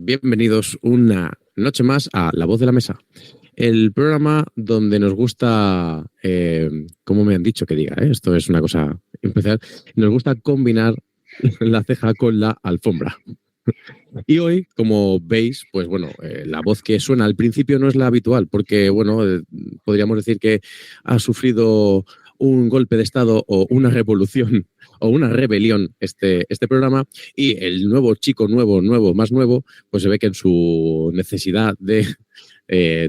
Bienvenidos una noche más a La Voz de la Mesa, el programa donde nos gusta, como me han dicho que diga, esto es una cosa especial, nos gusta combinar la ceja con la alfombra. Y hoy, como veis, pues bueno, la voz que suena al principio no es la habitual, porque bueno, podríamos decir que ha sufrido un golpe de estado o una revolución o una rebelión este programa, y el nuevo chico más nuevo, pues se ve que en su necesidad de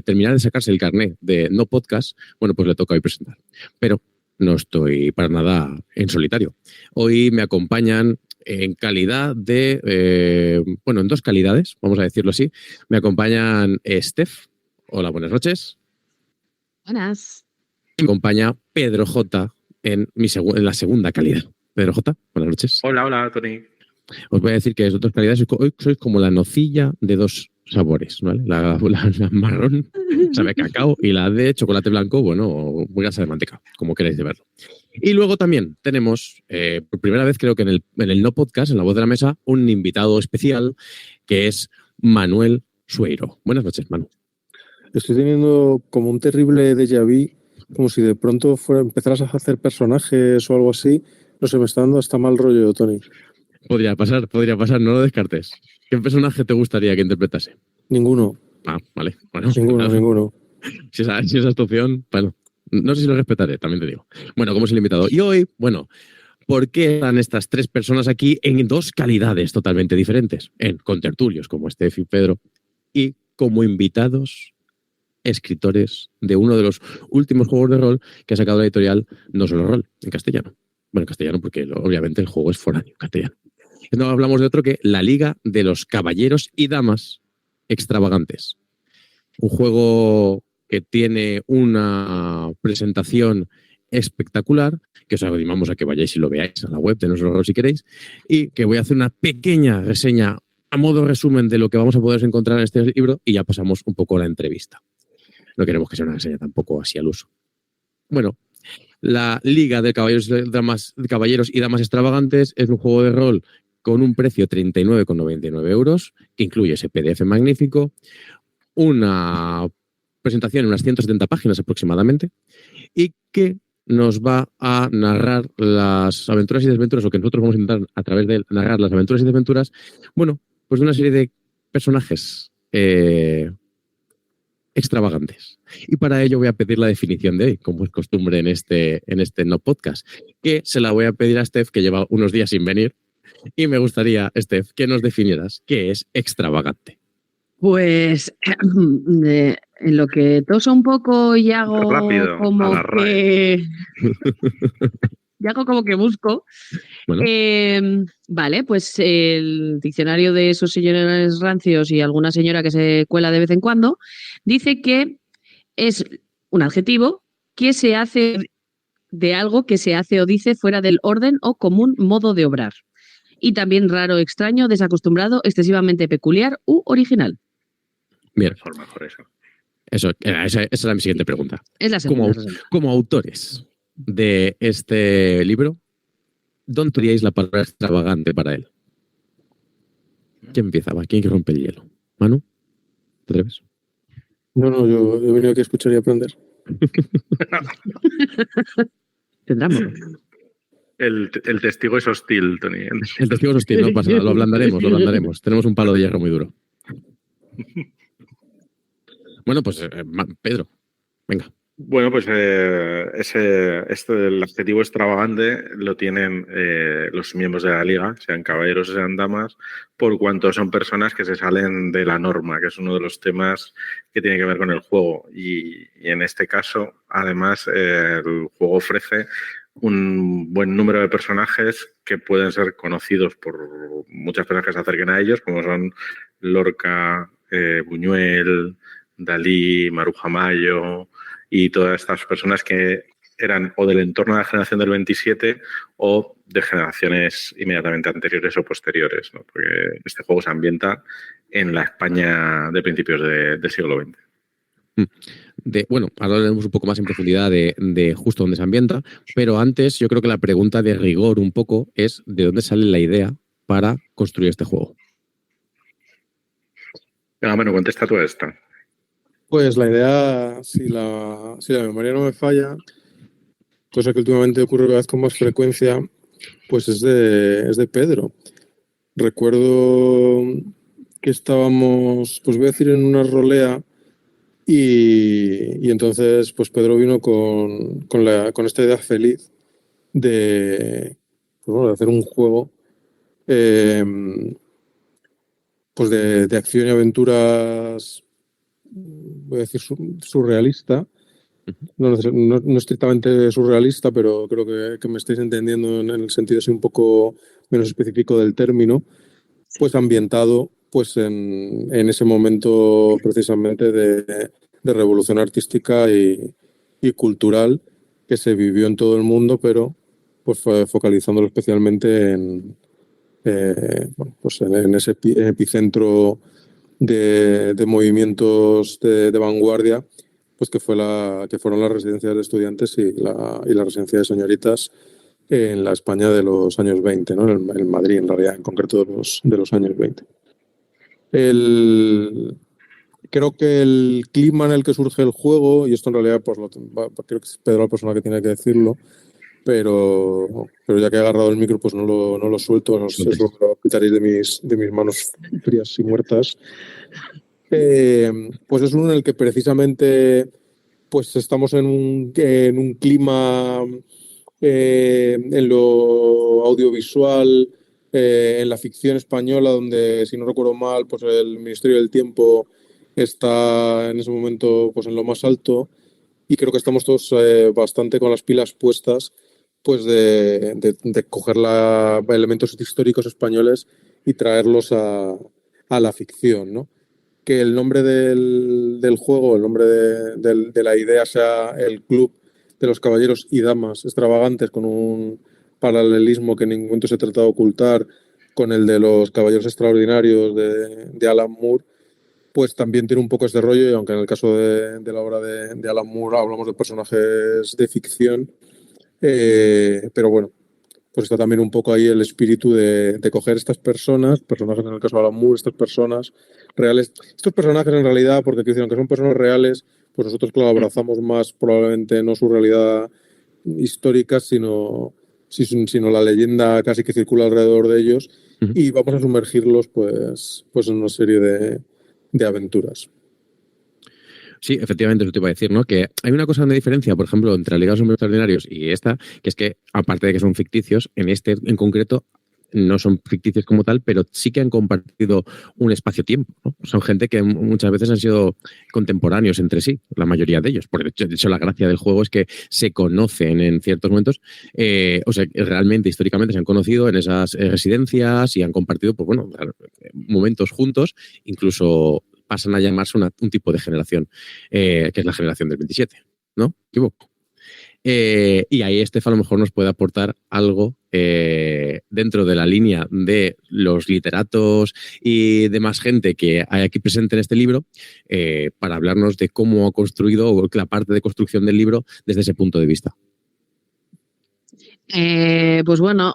terminar de sacarse el carné de no podcast, bueno, pues le toca hoy presentar. Pero no estoy para nada en solitario. Hoy me acompañan en calidad de, en dos calidades, vamos a decirlo así. Me acompañan Steph. Hola, buenas noches. Buenas. Me acompaña Pedro J en la segunda calidad. Pedro J, buenas noches. Hola, Tony. Os voy a decir que es dos calidades. Hoy sois como la nocilla de dos sabores, ¿vale? La marrón sabe a cacao y la de chocolate blanco, bueno, muy grasa de manteca, como queréis de verlo. Y luego también tenemos, por primera vez creo que en el No Podcast, en La Voz de la Mesa, un invitado especial que es Manuel Sueiro. Buenas noches, Manu. Estoy teniendo como un terrible déjà vu, como si de pronto empezaras a hacer personajes o algo así. No sé, me está dando hasta mal rollo, Tony. Podría pasar, no lo descartes. ¿Qué personaje te gustaría que interpretase? Ninguno. Ah, vale. Bueno, ninguno. Si esa es tu opción, bueno, no sé si lo respetaré, también te digo. Bueno, como es el invitado. Y hoy, bueno, ¿por qué están estas tres personas aquí en dos calidades totalmente diferentes? En contertulios como Steph y Pedro, y como invitados escritores de uno de los últimos juegos de rol que ha sacado la editorial No Solo Rol, en castellano. Bueno, en castellano porque obviamente el juego es foráneo en castellano. No hablamos de otro que La Liga de los Caballeros y Damas Extravagantes. Un juego que tiene una presentación espectacular, que os animamos a que vayáis y lo veáis a la web de No Solo Rol si queréis, y que voy a hacer una pequeña reseña a modo resumen de lo que vamos a poder encontrar en este libro y ya pasamos un poco a la entrevista. No queremos que sea una reseña tampoco así al uso. Bueno, La Liga de Caballeros y Damas Extravagantes es un juego de rol con un precio de 39,99 €, que incluye ese PDF magnífico, una presentación en unas 170 páginas aproximadamente, y que nos va a narrar las aventuras y desventuras, o que nosotros vamos a intentar a través de él narrar las aventuras y desventuras, bueno, pues de una serie de personajes extravagantes. Y para ello voy a pedir la definición de hoy, como es costumbre en este No Podcast, que se la voy a pedir a Steph, que lleva unos días sin venir, y me gustaría, Steph, que nos definieras qué es extravagante. Pues en lo que toso un poco y hago rápido, como que... y hago como que busco. Bueno. Vale, pues el diccionario de esos señores rancios y alguna señora que se cuela de vez en cuando dice que es un adjetivo que se hace de algo que se hace o dice fuera del orden o común modo de obrar. Y también raro, extraño, desacostumbrado, excesivamente peculiar u original. Bien. Mejor eso. Esa es la siguiente pregunta. Es la segunda. Como autores de este libro, ¿dónde diríais la palabra extravagante para él? ¿Quién empieza? ¿Quién rompe el hielo? ¿Manu? ¿Te atreves? No, yo he venido aquí a escuchar y aprender. Tendremos. El testigo es hostil, Tony. El testigo es hostil, no pasa nada, lo ablandaremos. Tenemos un palo de hierro muy duro. Bueno, pues Pedro, venga. Bueno, pues el adjetivo extravagante lo tienen los miembros de la liga, sean caballeros o sean damas, por cuanto son personas que se salen de la norma, que es uno de los temas que tiene que ver con el juego. Y en este caso, además, el juego ofrece un buen número de personajes que pueden ser conocidos por muchas personas que se acerquen a ellos, como son Lorca, Buñuel, Dalí, Maruja Mayo y todas estas personas que eran o del entorno de la generación del 27 o de generaciones inmediatamente anteriores o posteriores, ¿no? Porque este juego se ambienta en la España de principios del siglo XX. Bueno, ahora hablaremos un poco más en profundidad de justo dónde se ambienta, pero antes yo creo que la pregunta de rigor un poco es ¿de dónde sale la idea para construir este juego? Bueno, contesta tú esta. Pues la idea, si la memoria no me falla, cosa que últimamente ocurre cada vez con más frecuencia, pues es de Pedro. Recuerdo que estábamos, pues voy a decir, en una rolea y entonces pues Pedro vino con esta idea feliz de hacer un juego pues de acción y aventuras, voy a decir, surrealista. No estrictamente surrealista, pero creo que me estáis entendiendo en el sentido así un poco menos específico del término, pues ambientado pues en ese momento precisamente de revolución artística y cultural que se vivió en todo el mundo, pero pues focalizándolo especialmente en ese epicentro de movimientos de vanguardia, pues que fueron las residencias de estudiantes y la residencia de señoritas en la España de los años 20, ¿no? En Madrid, en realidad, en concreto de los años 20. Creo que el clima en el que surge el juego, y esto en realidad pues creo que es Pedro la persona que tiene que decirlo, pero ya que he agarrado el micro pues no lo suelto, no sé si lo quitaréis de mis manos frías y muertas. Pues es uno en el que precisamente pues estamos en un clima en lo audiovisual, en la ficción española, donde, si no recuerdo mal, pues el Ministerio del Tiempo está en ese momento pues en lo más alto, y creo que estamos todos bastante con las pilas puestas pues de coger elementos históricos españoles y traerlos a la ficción, ¿no? Que el nombre del juego, el nombre de la idea sea el Club de los Caballeros y Damas Extravagantes, con un paralelismo que en ningún momento se trata de ocultar con el de los Caballeros Extraordinarios de Alan Moore, pues también tiene un poco este rollo, y aunque en el caso de la obra de Alan Moore hablamos de personajes de ficción, pero bueno, pues está también un poco ahí el espíritu de coger estas personajes en el caso de Alan Moore, estas personas reales. Estos personajes en realidad, porque quiero decir, aunque son personas reales, pues nosotros, claro, abrazamos más probablemente no su realidad histórica, sino la leyenda casi que circula alrededor de ellos, y vamos a sumergirlos pues en una serie de aventuras. Sí, efectivamente, eso te iba a decir, ¿no? Que hay una cosa de diferencia, por ejemplo, entre la Liga de los Hombres Extraordinarios y esta, que es que, aparte de que son ficticios, en este en concreto no son ficticios como tal, pero sí que han compartido un espacio-tiempo, ¿no? Son gente que muchas veces han sido contemporáneos entre sí, la mayoría de ellos. De hecho, la gracia del juego es que se conocen en ciertos momentos, o sea, realmente, históricamente se han conocido en esas residencias y han compartido, pues bueno, momentos juntos, incluso pasan a llamarse un tipo de generación, que es la generación del 27, ¿no? ¿Me equivoco? Y ahí Estef a lo mejor nos puede aportar algo dentro de la línea de los literatos y demás gente que hay aquí presente en este libro, para hablarnos de cómo ha construido, o la parte de construcción del libro desde ese punto de vista. Pues bueno,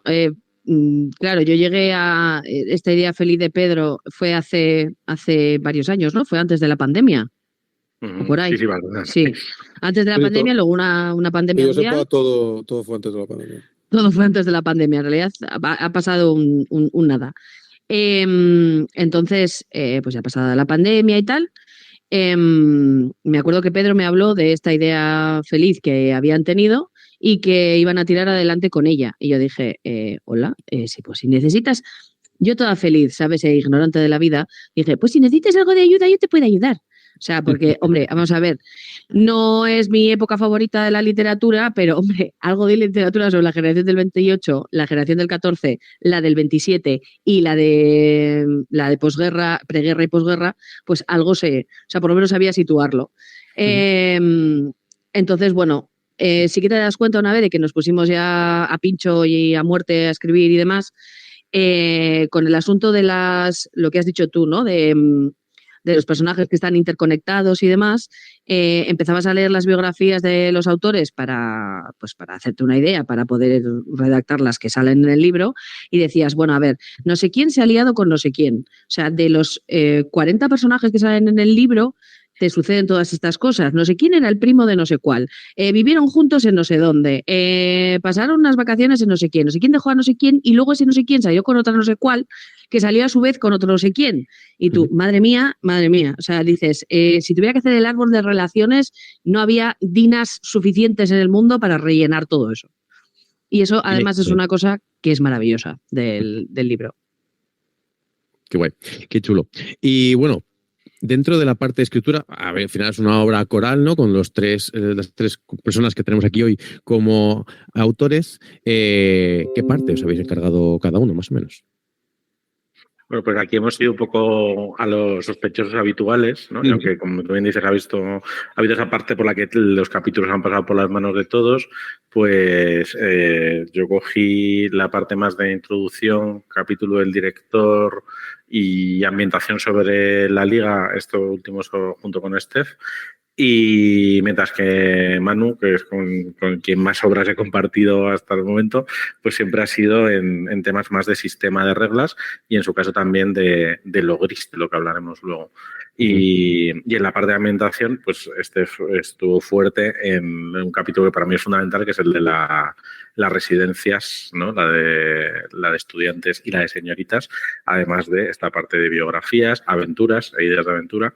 claro, yo llegué a esta idea feliz de Pedro fue hace varios años, ¿no? Fue antes de la pandemia. O por ahí. Sí, vale. Sí. Antes de la pandemia, luego una pandemia Que yo mundial. sepa, todo fue antes de la pandemia. todo fue antes de la pandemia. En realidad ha pasado un nada. Entonces, pues ya pasada la pandemia y tal, me acuerdo que Pedro me habló de esta idea feliz que habían tenido y que iban a tirar adelante con ella. Y yo dije, hola, sí, pues si necesitas, yo toda feliz, ¿sabes? Ignorante de la vida, dije, pues si necesitas algo de ayuda, yo te puedo ayudar. O sea, porque, hombre, vamos a ver, no es mi época favorita de la literatura, pero, hombre, algo de literatura sobre la generación del 28, la generación del 14, la del 27 y la de posguerra, preguerra y posguerra, pues algo sé, o sea, por lo menos sabía situarlo. Entonces, bueno, sí que te das cuenta una vez de que nos pusimos ya a pincho y a muerte a escribir y demás, con el asunto de lo que has dicho tú, ¿no? De los personajes que están interconectados y demás, empezabas a leer las biografías de los autores para hacerte una idea, para poder redactar las que salen en el libro, y decías, bueno, a ver, no sé quién se ha liado con no sé quién. O sea, de los 40 personajes que salen en el libro, te suceden todas estas cosas. No sé quién era el primo de no sé cuál. Vivieron juntos en no sé dónde. Pasaron unas vacaciones en no sé quién. No sé quién dejó a no sé quién y luego ese no sé quién salió con otra no sé cuál que salió a su vez con otro no sé quién. Y tú, madre mía. O sea, dices, si tuviera que hacer el árbol de relaciones, no había dinas suficientes en el mundo para rellenar todo eso. Y eso además es una cosa que es maravillosa del libro. Qué guay, qué chulo. Y bueno, dentro de la parte de escritura, a ver, al final es una obra coral, ¿no? Con las tres personas que tenemos aquí hoy como autores. ¿Qué parte os habéis encargado cada uno, más o menos? Bueno, pues aquí hemos ido un poco a los sospechosos habituales, ¿no? Y aunque, como tú bien dices, ha habido esa parte por la que los capítulos han pasado por las manos de todos, pues yo cogí la parte más de introducción, capítulo del director y ambientación sobre la liga, esto último junto con Steph. Y mientras que Manu, que es con quien más obras he compartido hasta el momento, pues siempre ha sido en temas más de sistema de reglas y en su caso también de lo gris, de lo que hablaremos luego. Y en la parte de ambientación, pues estuvo fuerte en un capítulo que para mí es fundamental, que es el de las residencias, ¿no? La de estudiantes y la de señoritas, además de esta parte de biografías, aventuras e ideas de aventura.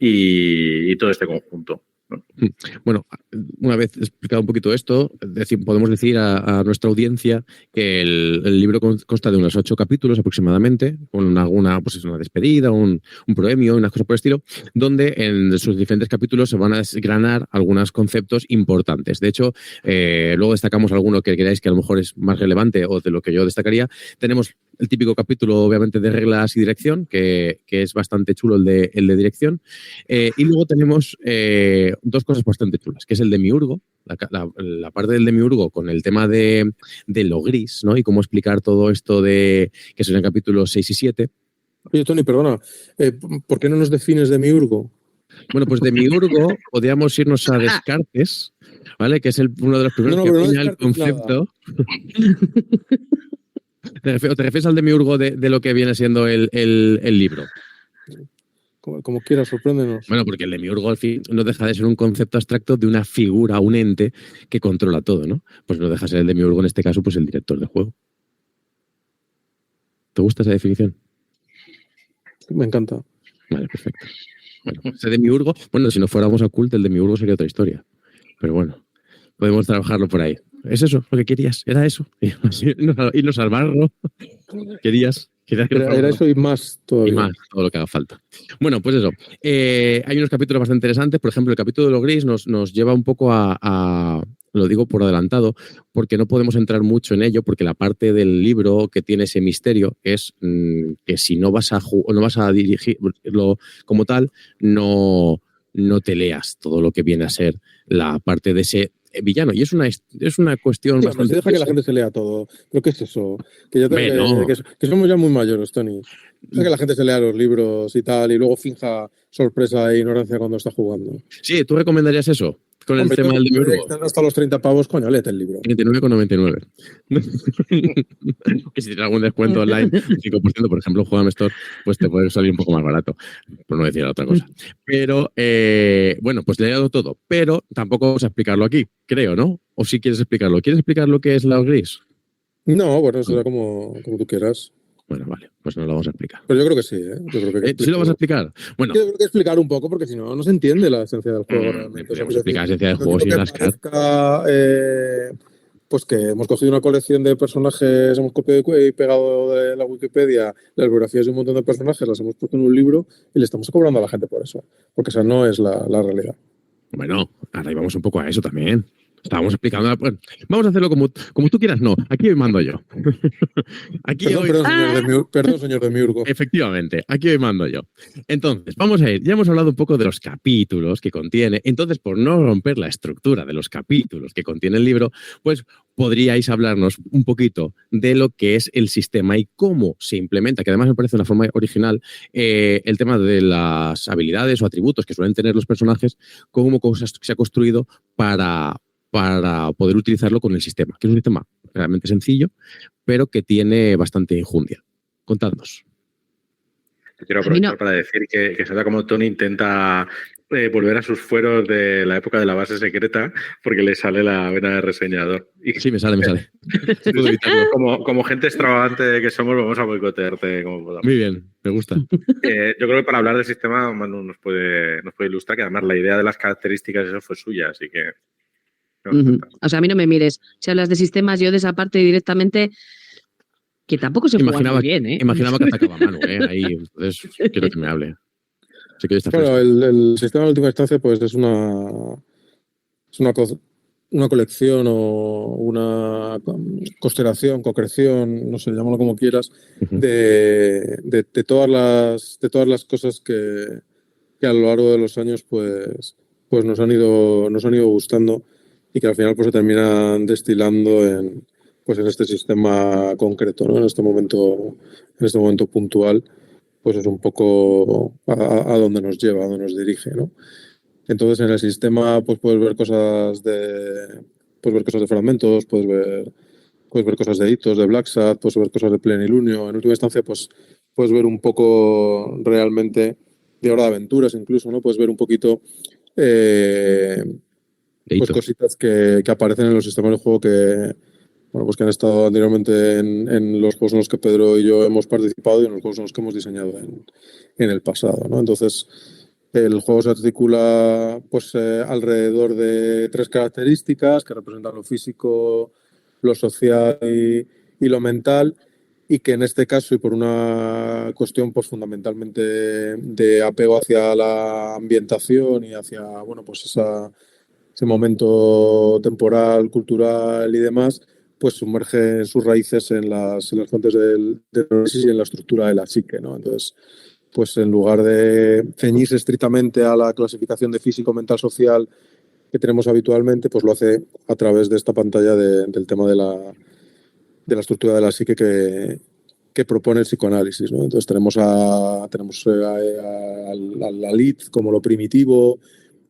Y todo este conjunto, ¿no? Bueno, una vez explicado un poquito esto, podemos decir a nuestra audiencia que el libro consta de unos 8 capítulos aproximadamente, con alguna, pues una despedida, un proemio, unas cosas por el estilo, donde en sus diferentes capítulos se van a desgranar algunos conceptos importantes. De hecho, luego destacamos alguno que queráis que a lo mejor es más relevante o de lo que yo destacaría. Tenemos el típico capítulo, obviamente, de reglas y dirección, que es bastante chulo el de dirección. Y luego tenemos dos cosas bastante chulas, que es el demiurgo, la parte del demiurgo con el tema de lo gris, ¿no? Y cómo explicar todo esto que son en capítulos 6 y 7. Oye, Tony, perdona, ¿por qué no nos defines demiurgo? Bueno, pues demiurgo podríamos irnos a Descartes, ¿vale? Que es uno de los primeros que define el concepto. ¿Te refieres al demiurgo de lo que viene siendo el libro? Como quieras, sorpréndenos. Bueno, porque el demiurgo al fin no deja de ser un concepto abstracto de una figura, un ente que controla todo, ¿no? Pues no deja de ser el demiurgo, en este caso, pues el director del juego. ¿Te gusta esa definición? Me encanta. Vale, perfecto. Bueno, ese demiurgo, bueno, si no fuéramos a Cult, el demiurgo sería otra historia. Pero bueno, podemos trabajarlo por ahí. ¿Es eso lo que querías? ¿Era eso? ¿Irnos al barro? ¿Querías que era eso y más todavía. Y más, todo lo que haga falta. Bueno, pues eso. Hay unos capítulos bastante interesantes. Por ejemplo, el capítulo de lo gris nos lleva un poco lo digo por adelantado, porque no podemos entrar mucho en ello, porque la parte del libro que tiene ese misterio es que si no vas a dirigirlo como tal, no te leas todo lo que viene a ser la parte de ese villano. Y es una cuestión bastante... Deja que la gente se lea todo. ¿Pero qué es eso? Que somos ya muy mayores, Tony. Deja que la gente se lea los libros y tal, y luego finja sorpresa e ignorancia cuando está jugando. Sí, ¿tú recomendarías eso? Con el tema del demiurgo. Están hasta los 30 pavos, coño, léete el libro. 29,99. Que si tienes algún descuento online, 5%, por ejemplo, Juega Store, pues te puede salir un poco más barato, por no decir otra cosa. Pero, bueno, pues le he dado todo. Pero tampoco vamos a explicarlo aquí, creo, ¿no? O si quieres explicarlo. ¿Quieres explicar lo que es la gris? No, bueno, eso será como tú quieras. Bueno, vale, pues no lo vamos a explicar. Pero yo creo que sí, ¿eh? Yo creo que ¿Sí lo vas a explicar? Bueno, yo creo que explicar un poco, porque si no, no se entiende la esencia del juego realmente. O sea, podemos quiero explicar la decir, esencia del no juego quiero sin que rascar. parezca pues que hemos cogido una colección de personajes, hemos copiado y pegado de la Wikipedia las biografías de un montón de personajes, las hemos puesto en un libro y le estamos cobrando a la gente por eso. Porque esa no es la realidad. Bueno, ahora íbamos un poco a eso también. Estábamos explicando. Bueno, vamos a hacerlo como tú quieras. No, aquí hoy mando yo. Aquí Perdón, hoy. perdón, señor de Miurgo. Efectivamente, aquí hoy mando yo. Entonces, vamos a ir. Ya hemos hablado un poco de los capítulos que contiene. Entonces, por no romper la estructura de los capítulos que contiene el libro, pues podríais hablarnos un poquito de lo que es el sistema y cómo se implementa, que además me parece una forma original, el tema de las habilidades o atributos que suelen tener los personajes, cómo se ha construido para poder utilizarlo con el sistema, que es un sistema realmente sencillo, pero que tiene bastante enjundia. Contadnos. Quiero aprovechar para decir que se da como Tony intenta volver a sus fueros de la época de la base secreta porque le sale la vena de reseñador. Y, sí, me sale. Puedo evitarlo. Como gente extravagante que somos, vamos a boicotearte como podamos. Muy bien, me gusta. Yo creo que para hablar del sistema, Manu nos puede ilustrar, que además la idea de las características eso fue suya, así que... O sea, a mí no me mires. Si hablas de sistemas, yo de esa parte directamente... Que tampoco se juega muy bien, ¿eh? Imaginaba que atacaba Manu, ahí. Entonces, quiero que me hable. Bueno, el sistema de última instancia pues es una colección o una constelación, concreción, no sé, llámalo como quieras, de todas las cosas que a lo largo de los años pues nos han ido gustando y que al final pues se terminan destilando en este sistema concreto, ¿no? En este momento puntual, pues es un poco a dónde nos lleva, a dónde nos dirige, ¿no? Entonces en el sistema pues puedes ver cosas de fragmentos, puedes ver cosas de hitos, de Blacksat, puedes ver cosas de plenilunio. En última instancia pues puedes ver un poco realmente de hora de aventuras incluso, ¿no? Puedes ver un poquito pues cositas que aparecen en los sistemas de juego que han estado anteriormente en los juegos en los que Pedro y yo hemos participado y en los juegos en los que hemos diseñado en el pasado, ¿no? Entonces, el juego se articula pues alrededor de 3 características que representan lo físico, lo social y lo mental, y que en este caso, y por una cuestión pues fundamentalmente de apego hacia la ambientación y hacia ese momento temporal, cultural y demás, pues sumerge sus raíces en las fuentes del análisis y en la estructura de la psique, ¿no? Entonces, pues en lugar de ceñirse estrictamente a la clasificación de físico, mental, social que tenemos habitualmente, pues lo hace a través de esta pantalla del tema de la estructura de la psique que propone el psicoanálisis, ¿no? Entonces tenemos a la lid como lo primitivo,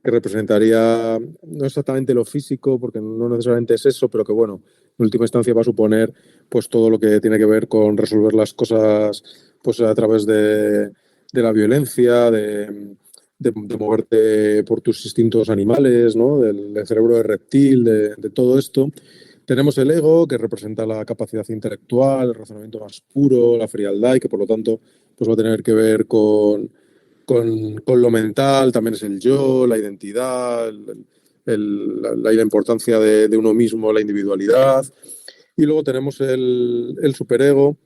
que representaría no exactamente lo físico, porque no necesariamente es eso, pero que bueno, en última instancia va a suponer pues todo lo que tiene que ver con resolver las cosas pues a través de la violencia, de moverte por tus instintos animales, ¿no? Del cerebro de reptil, de todo esto. Tenemos el ego, que representa la capacidad intelectual, el razonamiento más puro, la frialdad, y que por lo tanto pues va a tener que ver con lo mental, también es el yo, la identidad, la importancia de uno mismo, la individualidad. Y luego tenemos el superego,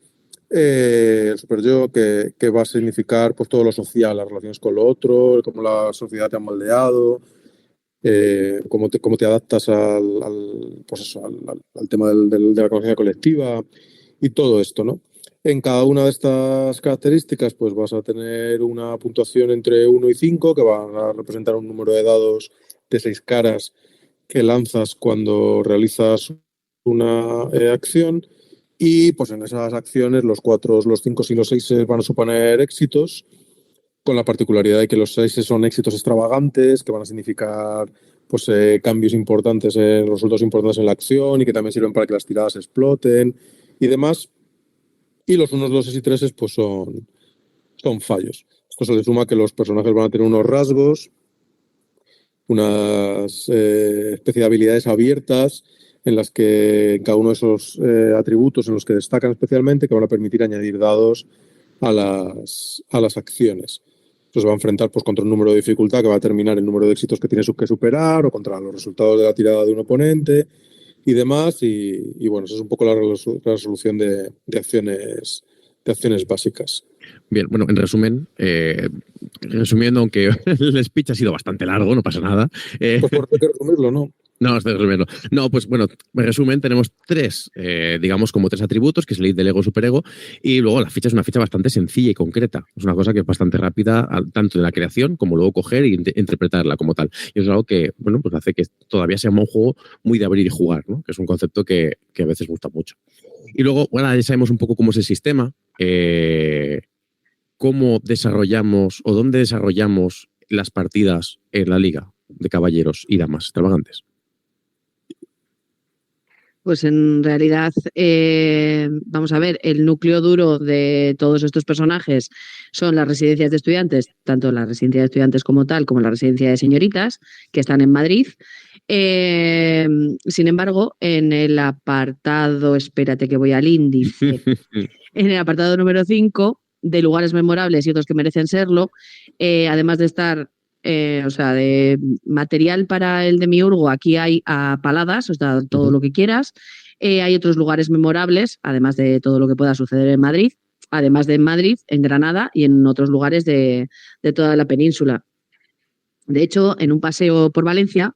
el superyo, que va a significar pues todo lo social, las relaciones con lo otro, cómo la sociedad te ha moldeado, cómo te adaptas al tema de la conciencia colectiva y todo esto, ¿no? En cada una de estas características pues vas a tener una puntuación entre 1 y 5 que van a representar un número de dados de 6 caras que lanzas cuando realizas una acción, y pues en esas acciones los 4, los 5 y los 6 van a suponer éxitos, con la particularidad de que los 6 son éxitos extravagantes que van a significar pues cambios importantes, resultados importantes en la acción y que también sirven para que las tiradas exploten y demás. Y los 1, 2 y 3 pues son fallos. Esto se le suma que los personajes van a tener unos rasgos, unas especie de habilidades abiertas en las que cada uno de esos atributos en los que destacan especialmente, que van a permitir añadir dados a las acciones. Entonces va a enfrentar pues, contra un número de dificultad que va a determinar el número de éxitos que tiene que superar o contra los resultados de la tirada de un oponente y demás. Y bueno, eso es un poco la resolución de acciones básicas. Bien, bueno, en resumen, resumiendo, aunque el speech ha sido bastante largo, no pasa nada. Pues por hay que resumirlo, ¿no? No, estoy resumiendo. No, pues bueno, en resumen, tenemos digamos, como tres atributos, que es el id del ego, superego, y luego la ficha es una ficha bastante sencilla y concreta. Es una cosa que es bastante rápida, tanto de la creación como luego coger e interpretarla como tal. Y eso es algo que, bueno, pues hace que todavía sea un juego muy de abrir y jugar, ¿no? Que es un concepto que a veces gusta mucho. Y luego, bueno, ya sabemos un poco cómo es el sistema, cómo desarrollamos o dónde desarrollamos las partidas en la liga de caballeros y damas extravagantes. Pues en realidad, vamos a ver, el núcleo duro de todos estos personajes son las residencias de estudiantes, tanto la residencia de estudiantes como tal, como la residencia de señoritas, que están en Madrid. Sin embargo, en el apartado, espérate que voy al índice, en el apartado número 5, de lugares memorables y otros que merecen serlo, además de estar... o sea, de material para el demiurgo, aquí hay a paladas, o sea, todo lo que quieras. Hay otros lugares memorables, además de todo lo que pueda suceder en Madrid, además de en Madrid, en Granada y en otros lugares de toda la península. De hecho, en un paseo por Valencia,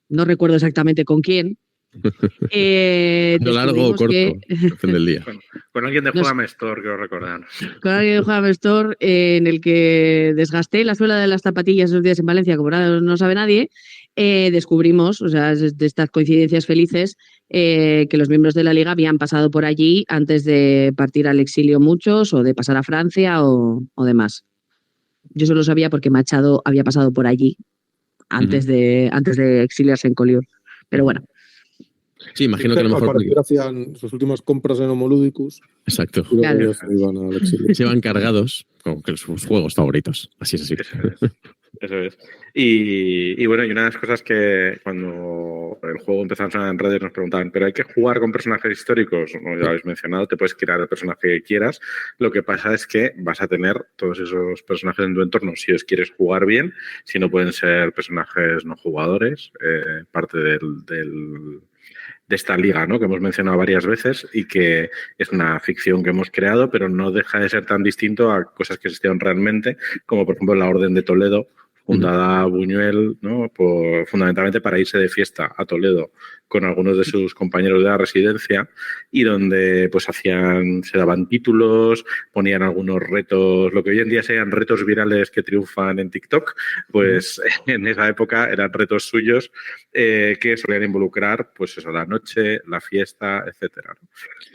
no recuerdo exactamente con quién. ¿Lo largo o corto? Depende del día. Con alguien de Juegame Store, creo recordar. Con alguien de Juegame Store, en el que desgasté la suela de las zapatillas esos días en Valencia, como no sabe nadie, descubrimos, o sea, de estas coincidencias felices, que los miembros de la Liga habían pasado por allí antes de partir al exilio muchos, o de pasar a Francia o demás. Yo solo sabía porque Machado había pasado por allí antes de exiliarse en Collioure. Pero bueno. Sí, imagino que a lo mejor hacían sus últimas compras en Homoludicus. Exacto. Claro. Se van cargados con sus juegos favoritos. Así es así. Eso es. Y bueno, y una de las cosas que cuando el juego empezó a sonar en redes nos preguntaban, ¿pero hay que jugar con personajes históricos? No, ya lo habéis mencionado, te puedes crear el personaje que quieras. Lo que pasa es que vas a tener todos esos personajes en tu entorno si os quieres jugar bien, si no pueden ser personajes no jugadores, parte de esta liga, ¿no? Que hemos mencionado varias veces y que es una ficción que hemos creado, pero no deja de ser tan distinto a cosas que existieron realmente, como por ejemplo la Orden de Toledo, fundada Buñuel, ¿no? Fundamentalmente para irse de fiesta a Toledo con algunos de sus compañeros de la residencia y donde pues se daban títulos, ponían algunos retos, lo que hoy en día sean retos virales que triunfan en TikTok, pues en esa época eran retos suyos que solían involucrar pues eso, la noche, la fiesta, etcétera, ¿no?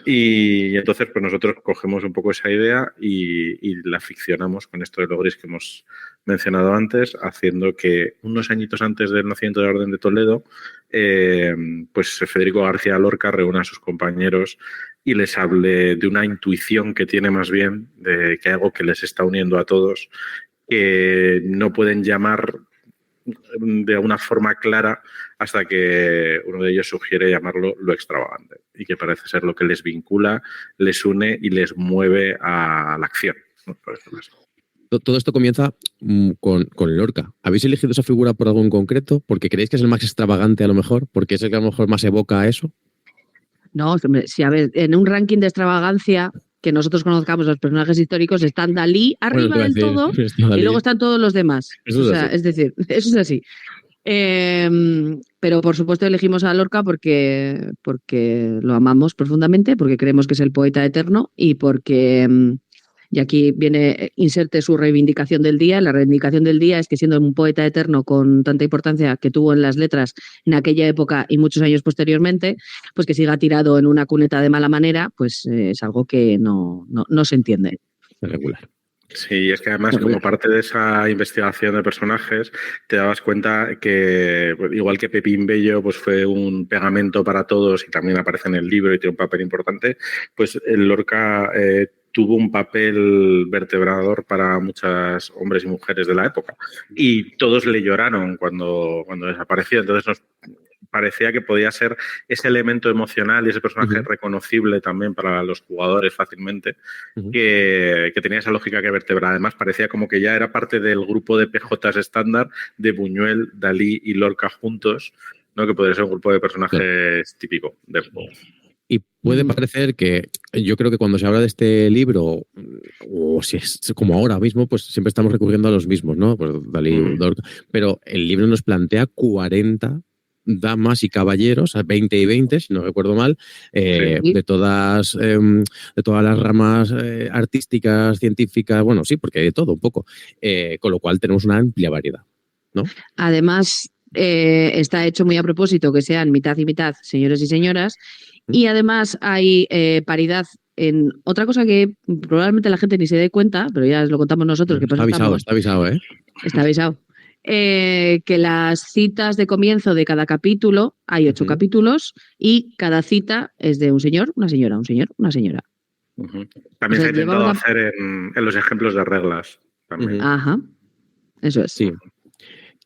Y entonces pues nosotros cogemos un poco esa idea y la ficcionamos con esto de lo gris que hemos mencionado antes, haciendo que unos añitos antes del nacimiento de la Orden de Toledo, pues Federico García Lorca reúne a sus compañeros y les hable de una intuición que tiene más bien, de que hay algo que les está uniendo a todos, que no pueden llamar de una forma clara hasta que uno de ellos sugiere llamarlo lo extravagante y que parece ser lo que les vincula, les une y les mueve a la acción, ¿no? Por eso más. Todo esto comienza con Lorca. ¿Habéis elegido esa figura por algo en concreto? ¿Porque creéis que es el más extravagante a lo mejor? ¿Porque es el que a lo mejor más evoca a eso? No, sí, a ver, en un ranking de extravagancia que nosotros conozcamos los personajes históricos están Dalí arriba del todo y luego están todos los demás. Es decir, eso es así. Pero por supuesto elegimos a Lorca porque lo amamos profundamente, porque creemos que es el poeta eterno y porque... Y aquí inserte su reivindicación del día. La reivindicación del día es que siendo un poeta eterno con tanta importancia que tuvo en las letras en aquella época y muchos años posteriormente, pues que siga tirado en una cuneta de mala manera, pues es algo que no se entiende. Regular. Sí, es que además como parte de esa investigación de personajes te dabas cuenta que igual que Pepín Bello pues fue un pegamento para todos y también aparece en el libro y tiene un papel importante, pues el Lorca tuvo un papel vertebrador para muchos hombres y mujeres de la época y todos le lloraron cuando desapareció. Entonces parecía que podía ser ese elemento emocional y ese personaje reconocible también para los jugadores fácilmente, que tenía esa lógica que vertebra. Además, parecía como que ya era parte del grupo de PJs estándar de Buñuel, Dalí y Lorca juntos, ¿no? Que podría ser un grupo de personajes típico del juego. Y puede parecer que yo creo que cuando se habla de este libro, o si es como ahora mismo, pues siempre estamos recurriendo a los mismos, ¿no? Pues Dalí, Lorca. Pero el libro nos plantea 40 damas y caballeros, 20 y 20, si no recuerdo mal, de todas las ramas artísticas, científicas, bueno, sí, porque hay de todo un poco. Con lo cual tenemos una amplia variedad, ¿no? Además, está hecho muy a propósito que sean mitad y mitad, señores y señoras, y además hay paridad en otra cosa que probablemente la gente ni se dé cuenta, pero ya os lo contamos nosotros. Que está avisado, ¿eh? Está avisado. Que las citas de comienzo de cada capítulo, hay 8 capítulos, y cada cita es de un señor, una señora, un señor, una señora. También se ha intentado hacer en los ejemplos de reglas. También. Ajá, eso es. Sí.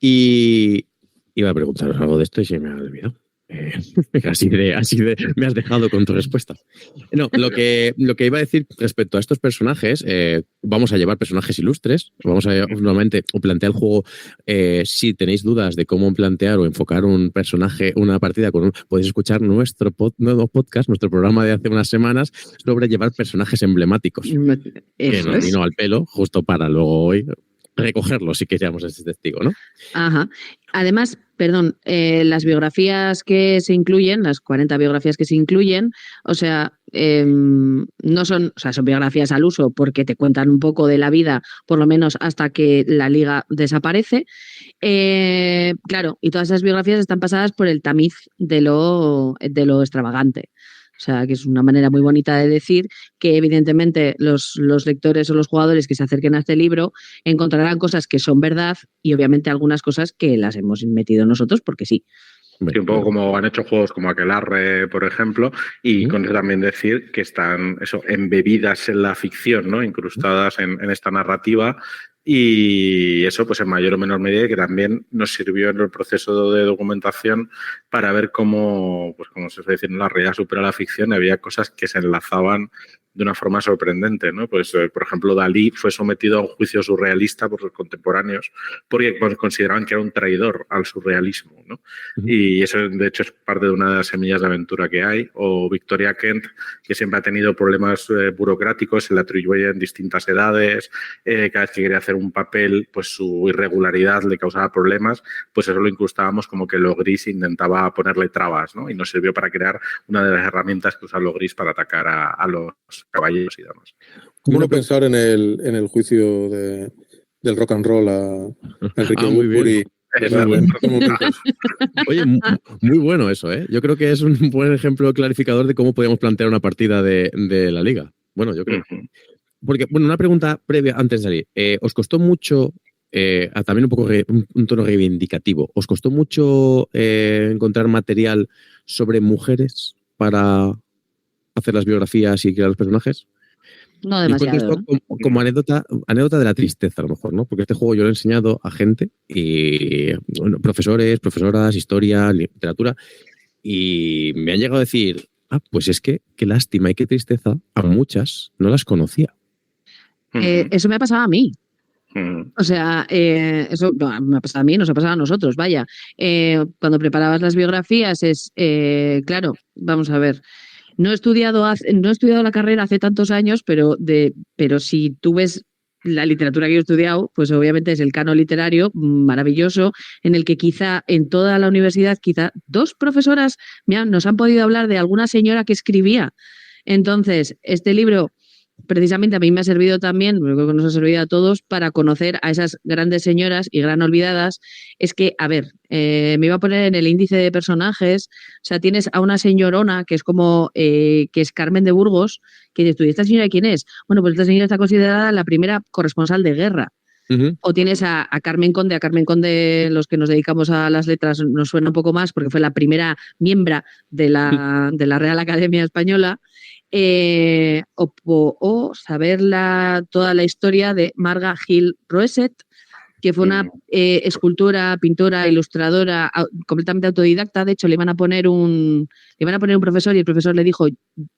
Y iba a preguntaros algo de esto y se me ha olvidado. Así de me has dejado con tu respuesta. No, lo que iba a decir respecto a estos personajes, vamos a llevar personajes ilustres, normalmente plantear el juego, si tenéis dudas de cómo plantear o enfocar un personaje, una partida, podéis escuchar nuestro nuevo podcast, nuestro programa de hace unas semanas, sobre llevar personajes emblemáticos. Que nos vino al pelo, justo para luego hoy recogerlo, si queríamos ese testigo, ¿no? Ajá. Además, perdón, las biografías que se incluyen, las 40 biografías que se incluyen, o sea, no son, o sea, son biografías al uso porque te cuentan un poco de la vida, por lo menos hasta que la liga desaparece. Claro, y todas esas biografías están pasadas por el tamiz de lo extravagante. O sea, que es una manera muy bonita de decir que evidentemente los lectores o los jugadores que se acerquen a este libro encontrarán cosas que son verdad y obviamente algunas cosas que las hemos metido nosotros porque sí. Sí, un poco como han hecho juegos como Aquelarre, por ejemplo, y con eso también decir que están embebidas en la ficción, ¿no? Incrustadas en esta narrativa. Y eso, pues en mayor o menor medida, que también nos sirvió en el proceso de documentación para ver cómo, pues como se suele decir, la realidad supera la ficción. Había cosas que se enlazaban de una forma sorprendente, ¿no? Pues, por ejemplo, Dalí fue sometido a un juicio surrealista por sus contemporáneos porque consideraban que era un traidor al surrealismo, ¿no? Y eso, de hecho, es parte de una de las semillas de aventura que hay. O Victoria Kent, que siempre ha tenido problemas burocráticos, se le atribuyen distintas edades, cada vez que quería hacer un papel, pues su irregularidad le causaba problemas, pues eso lo incrustábamos como que lo gris intentaba ponerle trabas, ¿no? Y nos sirvió para crear una de las herramientas que usa lo gris para atacar a los caballeros y damas. ¿Cómo no pensar en el juicio del rock and roll a Enrique Woodbury? Oye, muy bueno eso, ¿eh? Yo creo que es un buen ejemplo clarificador de cómo podíamos plantear una partida de la liga. Bueno, yo creo. Porque, bueno, una pregunta previa antes de salir. ¿Os costó mucho, también un poco un tono reivindicativo, ¿os costó mucho encontrar material sobre mujeres para hacer las biografías y crear los personajes? No demasiado. Esto como anécdota de la tristeza, a lo mejor, ¿no? Porque este juego yo lo he enseñado a gente, y bueno, profesores, profesoras, historia, literatura, y me han llegado a decir, pues es que qué lástima y qué tristeza, a muchas no las conocía. Eso me ha pasado a mí. O sea, eso no, me ha pasado a mí, nos ha pasado a nosotros, vaya. Cuando preparabas las biografías claro, vamos a ver. No he estudiado la carrera hace tantos años, pero si tú ves la literatura que yo he estudiado, pues obviamente es el canon literario maravilloso, en el que quizá en toda la universidad, quizá 2 profesoras nos han podido hablar de alguna señora que escribía. Entonces, este libro precisamente a mí me ha servido también, creo que nos ha servido a todos, para conocer a esas grandes señoras y gran olvidadas. Es que, a ver, me iba a poner en el índice de personajes, o sea, tienes a una señorona que es como, que es Carmen de Burgos, que dices tú, ¿y esta señora quién es? Bueno, pues esta señora está considerada la primera corresponsal de guerra. O tienes a Carmen Conde, los que nos dedicamos a las letras nos suena un poco más, porque fue la primera miembro de la Real Academia Española. O saber toda la historia de Marga Gil Roeset, que fue una escultora, pintora, ilustradora, completamente autodidacta. De hecho, le iban a poner un profesor y el profesor le dijo: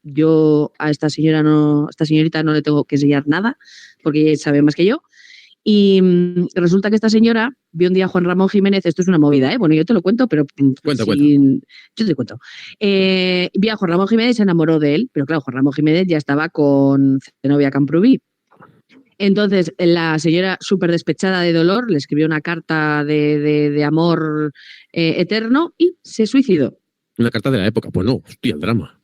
yo a esta señorita no le tengo que enseñar nada porque ella sabe más que yo. Y resulta que esta señora vio un día a Juan Ramón Jiménez. Esto es una movida, ¿eh? Bueno, yo te lo cuento, pero Cuenta. Yo te cuento. Vio a Juan Ramón Jiménez y se enamoró de él, pero claro, Juan Ramón Jiménez ya estaba con Zenobia Camprubí. Entonces, la señora, súper despechada de dolor, le escribió una carta de amor eterno y se suicidó. Una carta de la época. Pues no, hostia, el drama.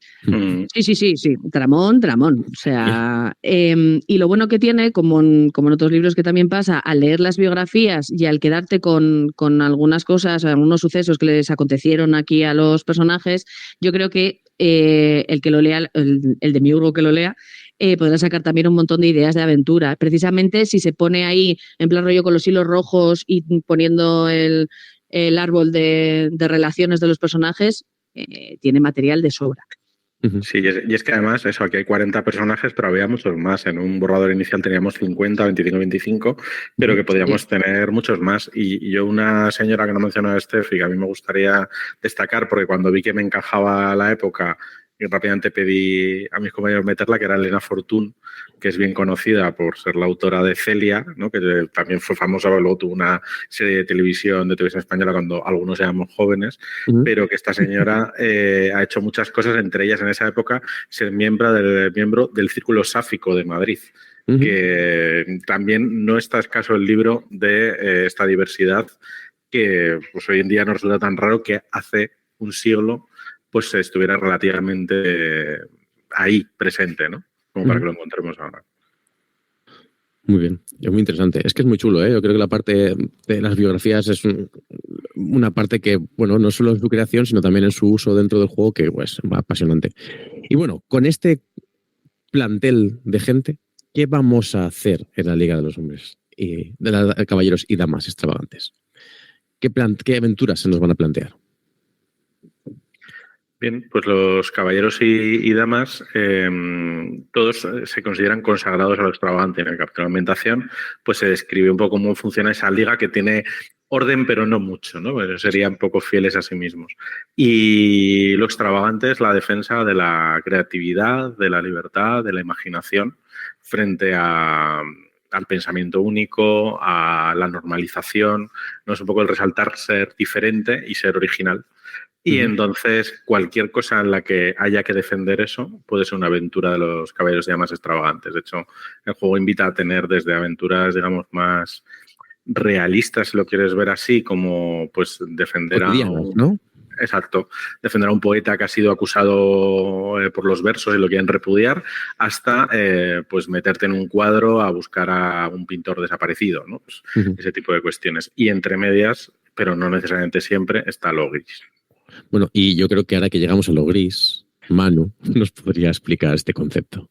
Sí. Tramón. O sea, y lo bueno que tiene, como en otros libros que también pasa, al leer las biografías y al quedarte con algunas cosas, algunos sucesos que les acontecieron aquí a los personajes, yo creo que el que lo lea, el demiurgo que lo lea, podrá sacar también un montón de ideas de aventura. Precisamente si se pone ahí en plan rollo con los hilos rojos y poniendo el árbol de relaciones de los personajes, tiene material de sobra. Sí, y es que además, eso, aquí hay 40 personajes, pero había muchos más. En un borrador inicial teníamos 50, 25, 25, pero que podíamos tener muchos más. Y yo, una señora que no mencionaba Steffi, que a mí me gustaría destacar, porque cuando vi que me encajaba la época, y rápidamente pedí a mis compañeros meterla, que era Elena Fortún, que es bien conocida por ser la autora de Celia, ¿no? Que también fue famosa, luego tuvo una serie de televisión española cuando algunos éramos jóvenes, pero que esta señora ha hecho muchas cosas, entre ellas en esa época ser miembro del Círculo Sáfico de Madrid, que también no está escaso el libro de esta diversidad que pues hoy en día nos resulta tan raro que hace un siglo pues estuviera relativamente ahí presente, ¿no? Como para que lo encontremos ahora. Muy bien, es muy interesante. Es que es muy chulo, ¿eh? Yo creo que la parte de las biografías es una parte que, bueno, no solo en su creación, sino también en su uso dentro del juego, que pues va apasionante. Y bueno, con este plantel de gente, ¿qué vamos a hacer en la Liga de los Hombres y de los Caballeros y Damas Extravagantes? ¿Qué aventuras se nos van a plantear? Bien, pues los caballeros y damas, todos se consideran consagrados a lo extravagante. En el capítulo de ambientación, pues se describe un poco cómo funciona esa liga que tiene orden, pero no mucho, ¿no? Pues serían poco fieles a sí mismos. Y lo extravagante es la defensa de la creatividad, de la libertad, de la imaginación frente al pensamiento único, a la normalización, ¿no? Es un poco el resaltar ser diferente y ser original. Y entonces cualquier cosa en la que haya que defender eso puede ser una aventura de los caballeros y damas extravagantes. De hecho, el juego invita a tener desde aventuras, digamos, más realistas, si lo quieres ver así, como pues defender ¿no? Exacto, defender a un poeta que ha sido acusado por los versos y lo quieren repudiar, hasta pues meterte en un cuadro a buscar a un pintor desaparecido, ¿no? Pues, ese tipo de cuestiones. Y entre medias, pero no necesariamente siempre, está lo gris. Bueno, y yo creo que ahora que llegamos a lo gris, Manu nos podría explicar este concepto.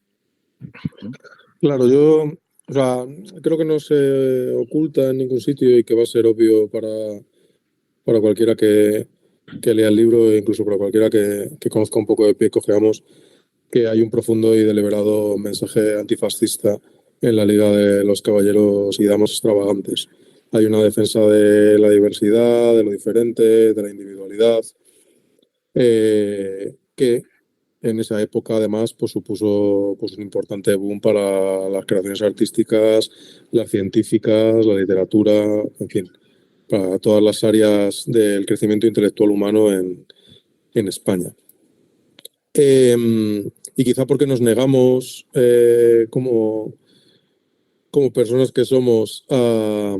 Claro, yo creo que no se oculta en ningún sitio y que va a ser obvio para cualquiera que lea el libro e incluso para cualquiera que conozca un poco de pie cojeamos, que hay un profundo y deliberado mensaje antifascista en la Liga de los Caballeros y Damas Extravagantes. Hay una defensa de la diversidad, de lo diferente, de la individualidad, que en esa época además pues supuso pues un importante boom para las creaciones artísticas, las científicas, la literatura, en fin, para todas las áreas del crecimiento intelectual humano en España. Y quizá porque nos negamos como personas que somos a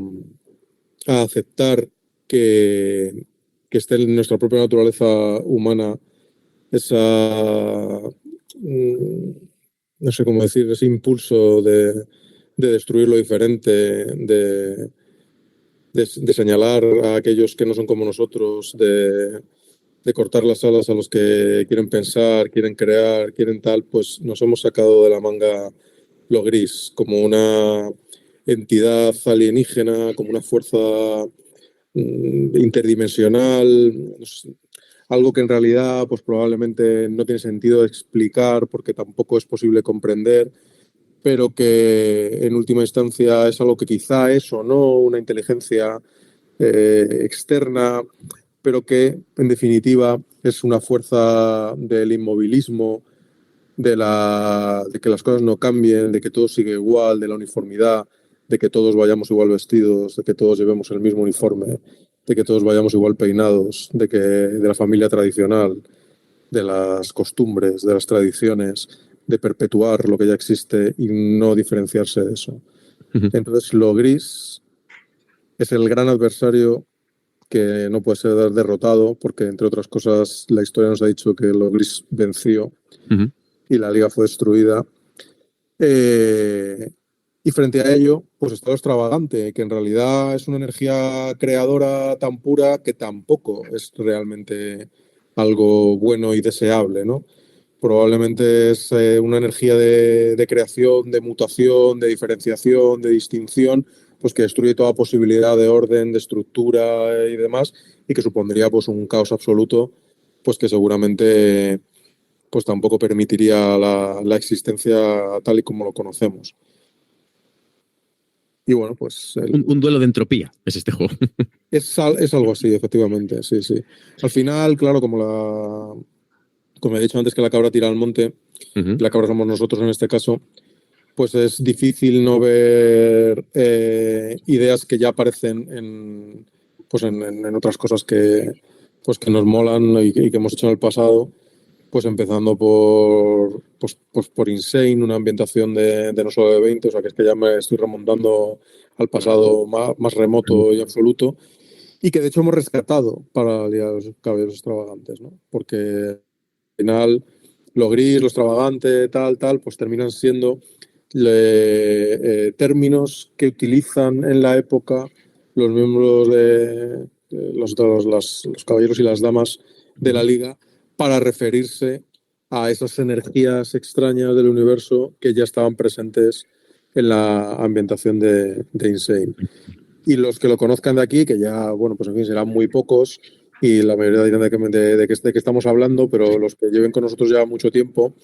aceptar que esté en nuestra propia naturaleza humana esa, no sé cómo decir, ese impulso de destruir lo diferente, de señalar a aquellos que no son como nosotros, de cortar las alas a los que quieren pensar, quieren crear, quieren tal, pues nos hemos sacado de la manga lo gris, como una entidad alienígena, como una fuerza interdimensional, algo que en realidad pues probablemente no tiene sentido explicar porque tampoco es posible comprender, pero que en última instancia es algo que quizá es o no una inteligencia externa, pero que en definitiva es una fuerza del inmovilismo, de que las cosas no cambien, de que todo sigue igual, de la uniformidad, de que todos vayamos igual vestidos, de que todos llevemos el mismo uniforme, de que todos vayamos igual peinados, de la familia tradicional, de las costumbres, de las tradiciones, de perpetuar lo que ya existe y no diferenciarse de eso. Entonces, lo gris es el gran adversario que no puede ser derrotado, porque, entre otras cosas, la historia nos ha dicho que lo gris venció y la liga fue destruida. Y frente a ello, pues está lo extravagante, que en realidad es una energía creadora tan pura que tampoco es realmente algo bueno y deseable, ¿no? Probablemente es una energía de creación, de mutación, de diferenciación, de distinción, pues que destruye toda posibilidad de orden, de estructura y demás, y que supondría pues un caos absoluto, pues que seguramente pues tampoco permitiría la existencia tal y como lo conocemos. Y bueno, pues... Un duelo de entropía es este juego. Es algo así, efectivamente, sí, sí. Al final, claro, como he dicho antes, que la cabra tira al monte, la cabra somos nosotros en este caso, pues es difícil no ver ideas que ya aparecen en otras cosas que nos molan y que hemos hecho en el pasado, pues empezando por Insane, una ambientación de no solo de 20, o sea que es que ya me estoy remontando al pasado más remoto y absoluto, y que de hecho hemos rescatado para la Liga de los Caballeros Extravagantes, ¿no? Porque al final lo gris, lo extravagante, tal, pues terminan siendo términos que utilizan en la época los miembros de los caballeros y las damas de la Liga para referirse a esas energías extrañas del universo que ya estaban presentes en la ambientación de Insane. Y los que lo conozcan de aquí, que ya, bueno, pues en fin, serán muy pocos y la mayoría dirán de qué estamos hablando, pero los que lleven con nosotros ya mucho tiempo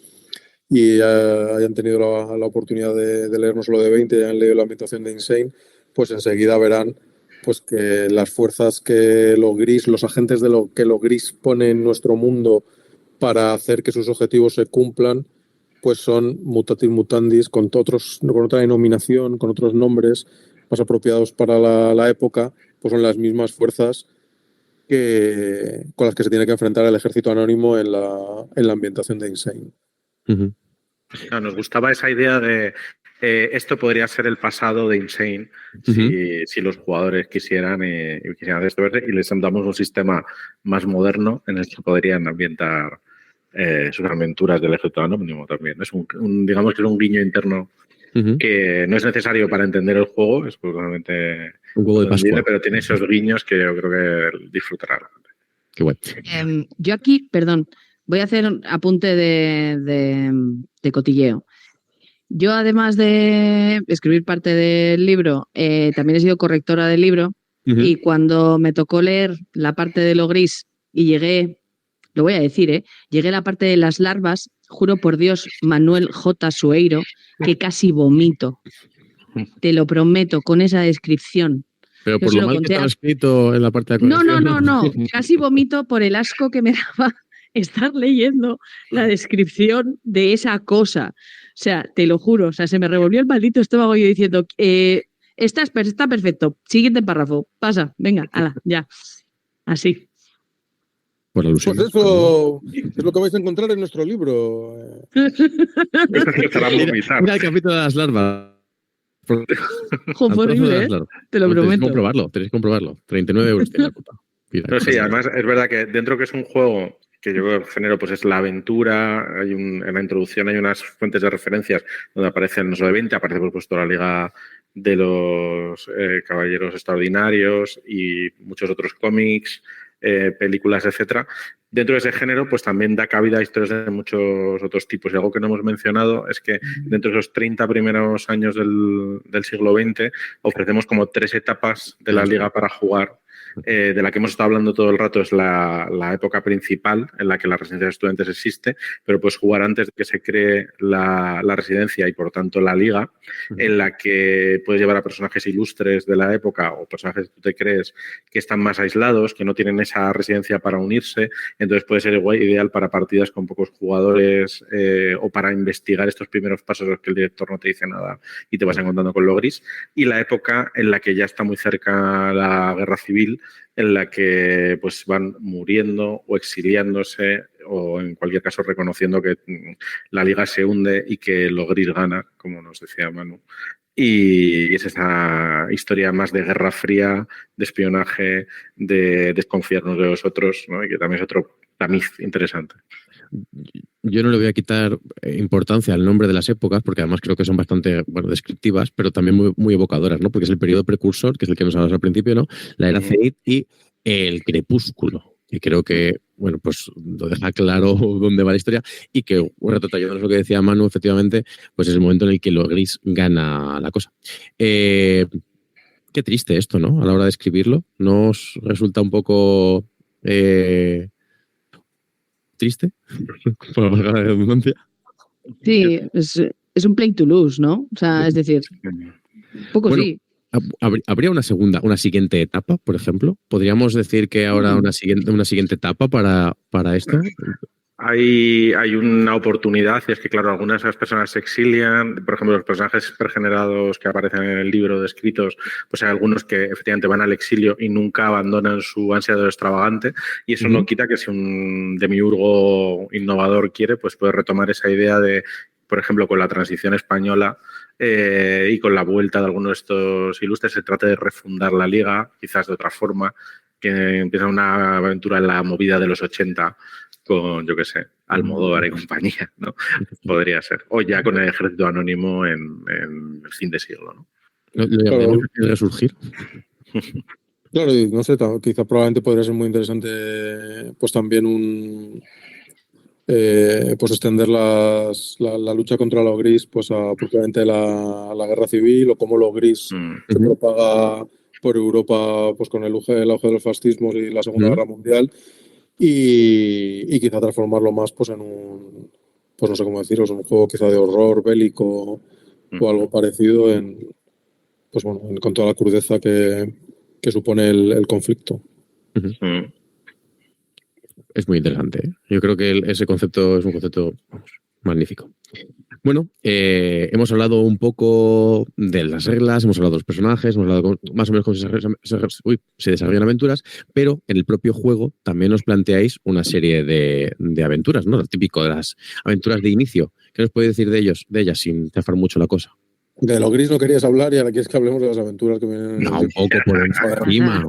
y hayan tenido la oportunidad de leer no solo de 20, y hayan leído la ambientación de Insane, pues enseguida verán pues que las fuerzas que lo gris, los agentes de lo que lo gris pone en nuestro mundo para hacer que sus objetivos se cumplan, pues son mutatis mutandis, con otra denominación, con otros nombres más apropiados para la época, pues son las mismas fuerzas con las que se tiene que enfrentar el ejército anónimo en la ambientación de Insane. Nos gustaba esa idea de esto podría ser el pasado de Insane si los jugadores quisieran esto y les damos un sistema más moderno en el que podrían ambientar sus aventuras del ejército anónimo también. Es digamos que es un guiño interno que no es necesario para entender el juego, es probablemente un juego de Pascua, pero tiene esos guiños que yo creo que disfrutarán. Qué guay. Yo aquí, perdón, voy a hacer un apunte de cotilleo. Yo, además de escribir parte del libro, también he sido correctora del libro y cuando me tocó leer la parte de lo gris y llegué, lo voy a decir, llegué a la parte de las larvas, juro por Dios, Manuel J. Sueiro, que casi vomito. Te lo prometo, con esa descripción. Pero por lo mal que estaba escrito en la parte de corrección. No. Casi vomito por el asco que me daba estar leyendo la descripción de esa cosa. O sea, te lo juro, o sea, se me revolvió el maldito estómago yo diciendo, está perfecto, siguiente párrafo, pasa, venga, ala, ya, así. Pues eso es lo que vais a encontrar en nuestro libro. Mira el capítulo de las larvas. Horrible, te lo prometo. Tenéis que comprobarlo. 39 € tiene la puta. Pero sí, además es verdad que dentro que es un juego que yo creo que género pues es la aventura, en la introducción hay unas fuentes de referencias donde aparecen no solo de 20, aparece por supuesto la Liga de los Caballeros Extraordinarios y muchos otros cómics, películas, etcétera. Dentro de ese género, pues también da cabida a historias de muchos otros tipos. Y algo que no hemos mencionado es que dentro de esos 30 primeros años del siglo XX ofrecemos como 3 etapas de la liga para jugar de la que hemos estado hablando todo el rato es la época principal en la que la residencia de estudiantes existe, pero puedes jugar antes de que se cree la residencia y por tanto la liga, en la que puedes llevar a personajes ilustres de la época o personajes que tú te crees que están más aislados, que no tienen esa residencia para unirse, entonces puede ser ideal para partidas con pocos jugadores o para investigar estos primeros pasos en los que el director no te dice nada y te vas encontrando con lo gris, y la época en la que ya está muy cerca la guerra civil, en la que pues van muriendo o exiliándose o en cualquier caso reconociendo que la liga se hunde y que lo gris gana, como nos decía Manu. Y es esa historia más de guerra fría, de espionaje, de desconfiarnos de los otros, ¿no? Y que también es otro tamiz interesante. Yo no le voy a quitar importancia al nombre de las épocas, porque además creo que son bastante descriptivas, pero también muy, muy evocadoras, ¿no? Porque es el periodo precursor, que es el que nos hablamos al principio, ¿no? La era cenit y el crepúsculo. Y creo que, bueno, pues lo deja claro dónde va la historia y que, retrotrayéndonos lo que decía Manu, efectivamente, pues es el momento en el que lo gris gana la cosa. Qué triste esto, ¿no? A la hora de escribirlo. ¿No os resulta un poco triste? Por la redundancia. Sí, es un play to lose, ¿no? O sea, es decir, un poco bueno, sí. ¿Habría una siguiente etapa, por ejemplo? ¿Podríamos decir que ahora una siguiente etapa para esto? Hay una oportunidad y es que, claro, algunas de esas personas se exilian. Por ejemplo, los personajes supergenerados que aparecen en el libro descritos, pues hay algunos que efectivamente van al exilio y nunca abandonan su ansia de lo extravagante, y eso no quita que si un demiurgo innovador quiere, pues puede retomar esa idea de, por ejemplo, con la transición española y con la vuelta de algunos de estos ilustres, se trata de refundar la liga, quizás de otra forma, que empieza una aventura en la movida de los 80 con, yo qué sé, Almodóvar y compañía, ¿no? Podría ser. O ya con el ejército anónimo en el fin de siglo, ¿no? ¿Lo llamaríamos el resurgir? Claro, no sé, quizá probablemente podría ser muy interesante pues también pues extender la lucha contra lo gris pues a propiamente la guerra civil, o cómo lo gris se propaga por Europa pues con el auge de los fascismos y la Segunda Guerra Mundial, y quizá transformarlo más pues en un, pues no sé cómo deciros, un juego quizá de horror bélico o algo parecido, pues bueno, con toda la crudeza que supone el conflicto. Es muy interesante, ¿eh? Yo creo que ese concepto es un concepto magnífico. Bueno, hemos hablado un poco de las reglas, hemos hablado de los personajes, hemos hablado más o menos cómo se desarrollan aventuras, pero en el propio juego también os planteáis una serie de aventuras, ¿no? Lo típico de las aventuras de inicio. ¿Qué nos podéis decir de ellas sin chafar mucho la cosa? De lo gris no querías hablar y ahora quieres que hablemos de las aventuras que vienen. No, un poco por encima,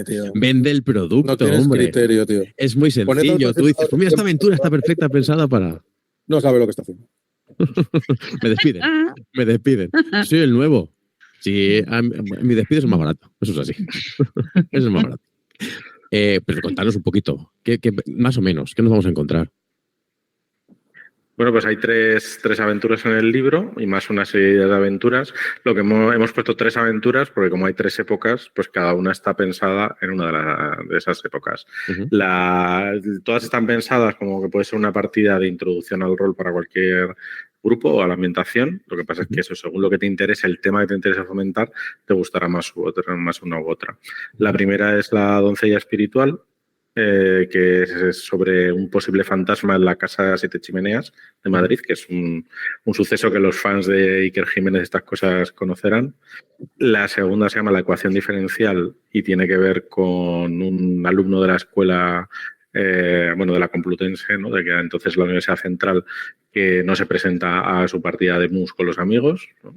tío. Vende el producto, no tienes hombre. Criterio, tío. Es muy sencillo. Tú dices, pues mira, esta aventura está perfecta, pensada para... No sabe lo que está haciendo. Me despiden. Soy el nuevo. Sí, mi despido es más barato. Eso es así. Eso es más barato. Pero contanos un poquito. Más o menos, ¿qué nos vamos a encontrar? Bueno, pues hay tres aventuras en el libro y más una serie de aventuras. Lo que hemos puesto 3 aventuras porque como hay 3 épocas, pues cada una está pensada en una de esas épocas. Todas están pensadas como que puede ser una partida de introducción al rol para cualquier grupo o a la ambientación. Lo que pasa es que eso, según lo que te interese, el tema que te interesa fomentar, te gustará más una u otra. La primera es la doncella espiritual, que es sobre un posible fantasma en la Casa Siete Chimeneas de Madrid, que es un suceso que los fans de Iker Jiménez estas cosas conocerán. La segunda se llama La ecuación diferencial y tiene que ver con un alumno de la escuela, de la Complutense, ¿no? De que entonces la Universidad Central, que no se presenta a su partida de mus con los amigos, ¿no?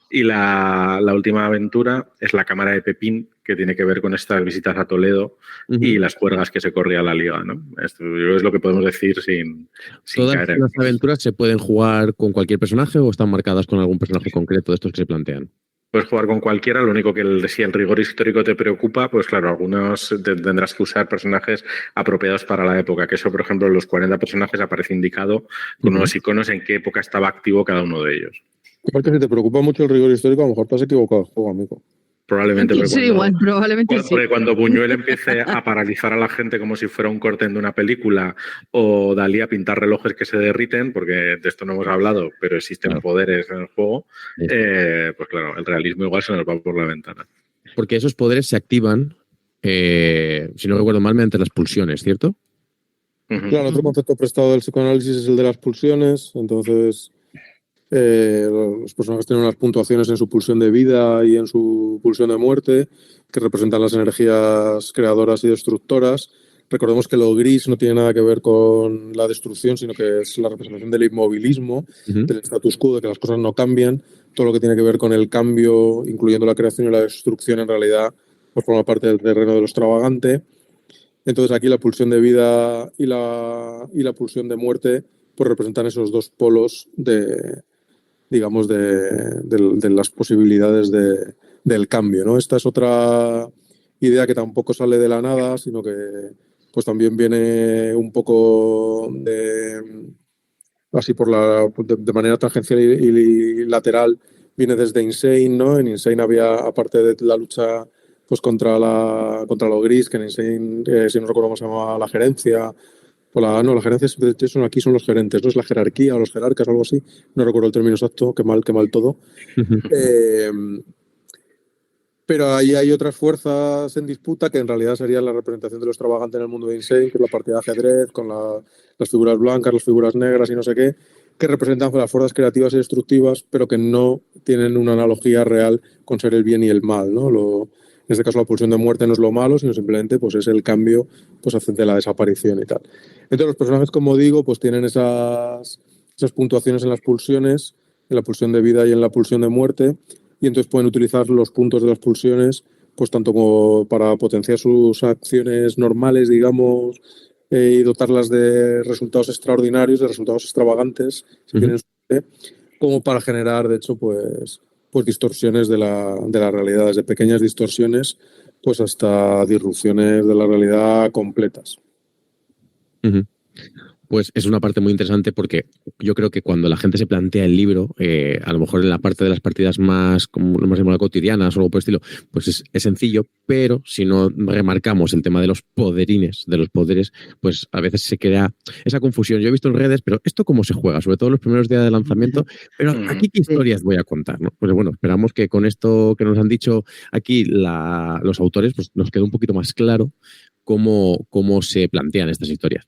Y la última aventura es La cámara de Pepín, que tiene que ver con estas visitas a Toledo y las juergas que se corría a la liga, ¿no? Esto es lo que podemos decir sin ¿Todas las aventuras se pueden jugar con cualquier personaje o están marcadas con algún personaje concreto de estos que se plantean? Puedes jugar con cualquiera, lo único que si el rigor histórico te preocupa, pues claro, algunos tendrás que usar personajes apropiados para la época, que eso, por ejemplo, en los 40 personajes aparece indicado con unos iconos en qué época estaba activo cada uno de ellos. Porque si te preocupa mucho el rigor histórico, a lo mejor te has equivocado el juego, amigo. Probablemente. Sí, igual, probablemente sí. Porque cuando Buñuel empiece a paralizar a la gente como si fuera un corte de una película, o Dalí a pintar relojes que se derriten, porque de esto no hemos hablado, pero existen poderes en el juego, pues claro, el realismo igual se nos va por la ventana. Porque esos poderes se activan, si no recuerdo mal, mediante las pulsiones, ¿cierto? Claro, otro concepto prestado del psicoanálisis es el de las pulsiones. Entonces, los personajes tienen unas puntuaciones en su pulsión de vida y en su pulsión de muerte, que representan las energías creadoras y destructoras. Recordemos que lo gris no tiene nada que ver con la destrucción, sino que es la representación del inmovilismo, del status quo, de que las cosas no cambian. Todo lo que tiene que ver con el cambio, incluyendo la creación y la destrucción, en realidad pues forma parte del terreno de lo extravagante. Entonces aquí la pulsión de vida y la pulsión de muerte pues representan esos dos polos de las posibilidades del cambio, ¿no? Esta es otra idea que tampoco sale de la nada, sino que pues también viene un poco así de manera tangencial y lateral, viene desde Insane, ¿no? En Insane había, aparte de la lucha pues contra lo gris, que en Insane, si no recuerdo cómo se llamaba, la gerencia. La gerencia aquí son los gerentes, no es la jerarquía o los jerarcas o algo así. No recuerdo el término exacto, qué mal todo. Pero ahí hay otras fuerzas en disputa que en realidad serían la representación de lo extravagante en el mundo de Insane, que es la partida de ajedrez, con las figuras blancas, las figuras negras y no sé qué, que representan las fuerzas creativas y destructivas, pero que no tienen una analogía real con ser el bien y el mal, ¿no? En este caso la pulsión de muerte no es lo malo, sino simplemente pues, es el cambio pues, de la desaparición y tal. Entonces los personajes, como digo, pues tienen esas puntuaciones en las pulsiones, en la pulsión de vida y en la pulsión de muerte, y entonces pueden utilizar los puntos de las pulsiones pues tanto como para potenciar sus acciones normales, digamos, y dotarlas de resultados extraordinarios, de resultados extravagantes, si tienen suerte, como para generar, de hecho, pues distorsiones de la realidad, desde pequeñas distorsiones pues hasta disrupciones de la realidad completas. Pues es una parte muy interesante porque yo creo que cuando la gente se plantea el libro, a lo mejor en la parte de las partidas más, como lo más cotidianas o algo por el estilo, pues es sencillo, pero si no remarcamos el tema de los poderines, de los poderes, pues a veces se crea esa confusión. Yo he visto en redes, pero ¿esto cómo se juega? Sobre todo en los primeros días de lanzamiento, pero aquí ¿qué historias voy a contar? ¿No? Pues bueno, esperamos que con esto que nos han dicho aquí los autores, pues nos quede un poquito más claro cómo se plantean estas historias.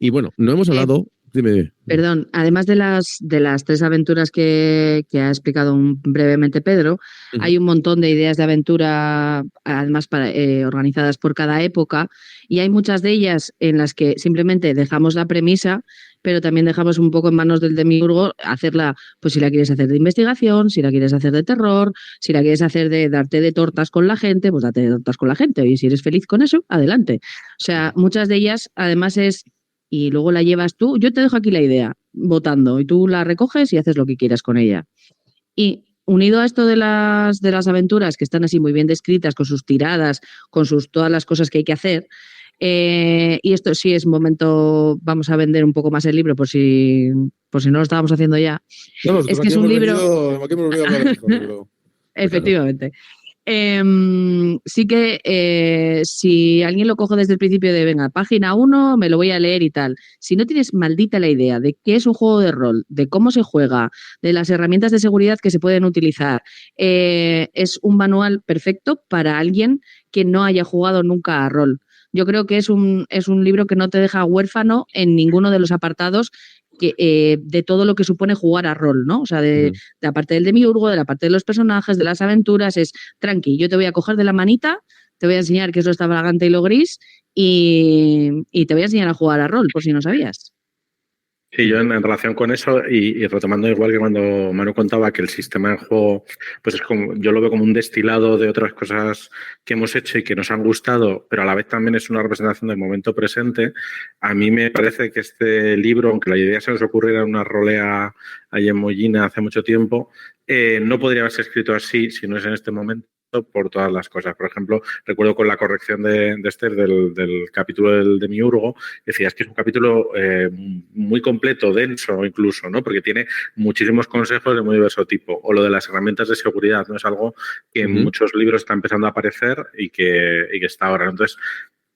Y bueno, no hemos hablado... Dime. Perdón, además de las 3 aventuras que ha explicado brevemente Pedro, hay un montón de ideas de aventura, además organizadas por cada época, y hay muchas de ellas en las que simplemente dejamos la premisa, pero también dejamos un poco en manos del demiurgo hacerla, pues si la quieres hacer de investigación, si la quieres hacer de terror, si la quieres hacer de darte de tortas con la gente, pues date de tortas con la gente, y si eres feliz con eso, adelante. O sea, muchas de ellas además y luego la llevas tú. Yo te dejo aquí la idea, votando, y tú la recoges y haces lo que quieras con ella. Y unido a esto de las aventuras, que están así muy bien descritas, con sus tiradas, con todas las cosas que hay que hacer, y esto sí es momento, vamos a vender un poco más el libro por si no lo estábamos haciendo ya. No, es que es un libro... Aquí hemos venido a hablar de nuestro libro. Efectivamente. Sí que si alguien lo coge desde el principio de, venga, página 1, me lo voy a leer y tal, si no tienes maldita la idea de qué es un juego de rol, de cómo se juega, de las herramientas de seguridad que se pueden utilizar, es un manual perfecto para alguien que no haya jugado nunca a rol. Yo creo que es un libro que no te deja huérfano en ninguno de los apartados de todo lo que supone jugar a rol, ¿no? O sea, de la parte del demiurgo, de la parte de los personajes, de las aventuras, es tranqui, yo te voy a coger de la manita, te voy a enseñar qué es lo extravagante y lo gris y te voy a enseñar a jugar a rol, por si no sabías. Sí, yo en relación con eso y retomando igual que cuando Manu contaba que el sistema de juego, pues es como, yo lo veo como un destilado de otras cosas que hemos hecho y que nos han gustado, pero a la vez también es una representación del momento presente. A mí me parece que este libro, aunque la idea se nos ocurriera en una rolea ahí en Mollina hace mucho tiempo, no podría haberse escrito así si no es en este momento. por todas las cosas. Por ejemplo, recuerdo con la corrección de Esther del capítulo del Demiurgo, decías que es un capítulo muy completo, denso incluso, ¿no? Porque tiene muchísimos consejos de muy diverso tipo. O lo de las herramientas de seguridad, ¿no? Es algo que en muchos libros está empezando a aparecer y que está ahora. Entonces,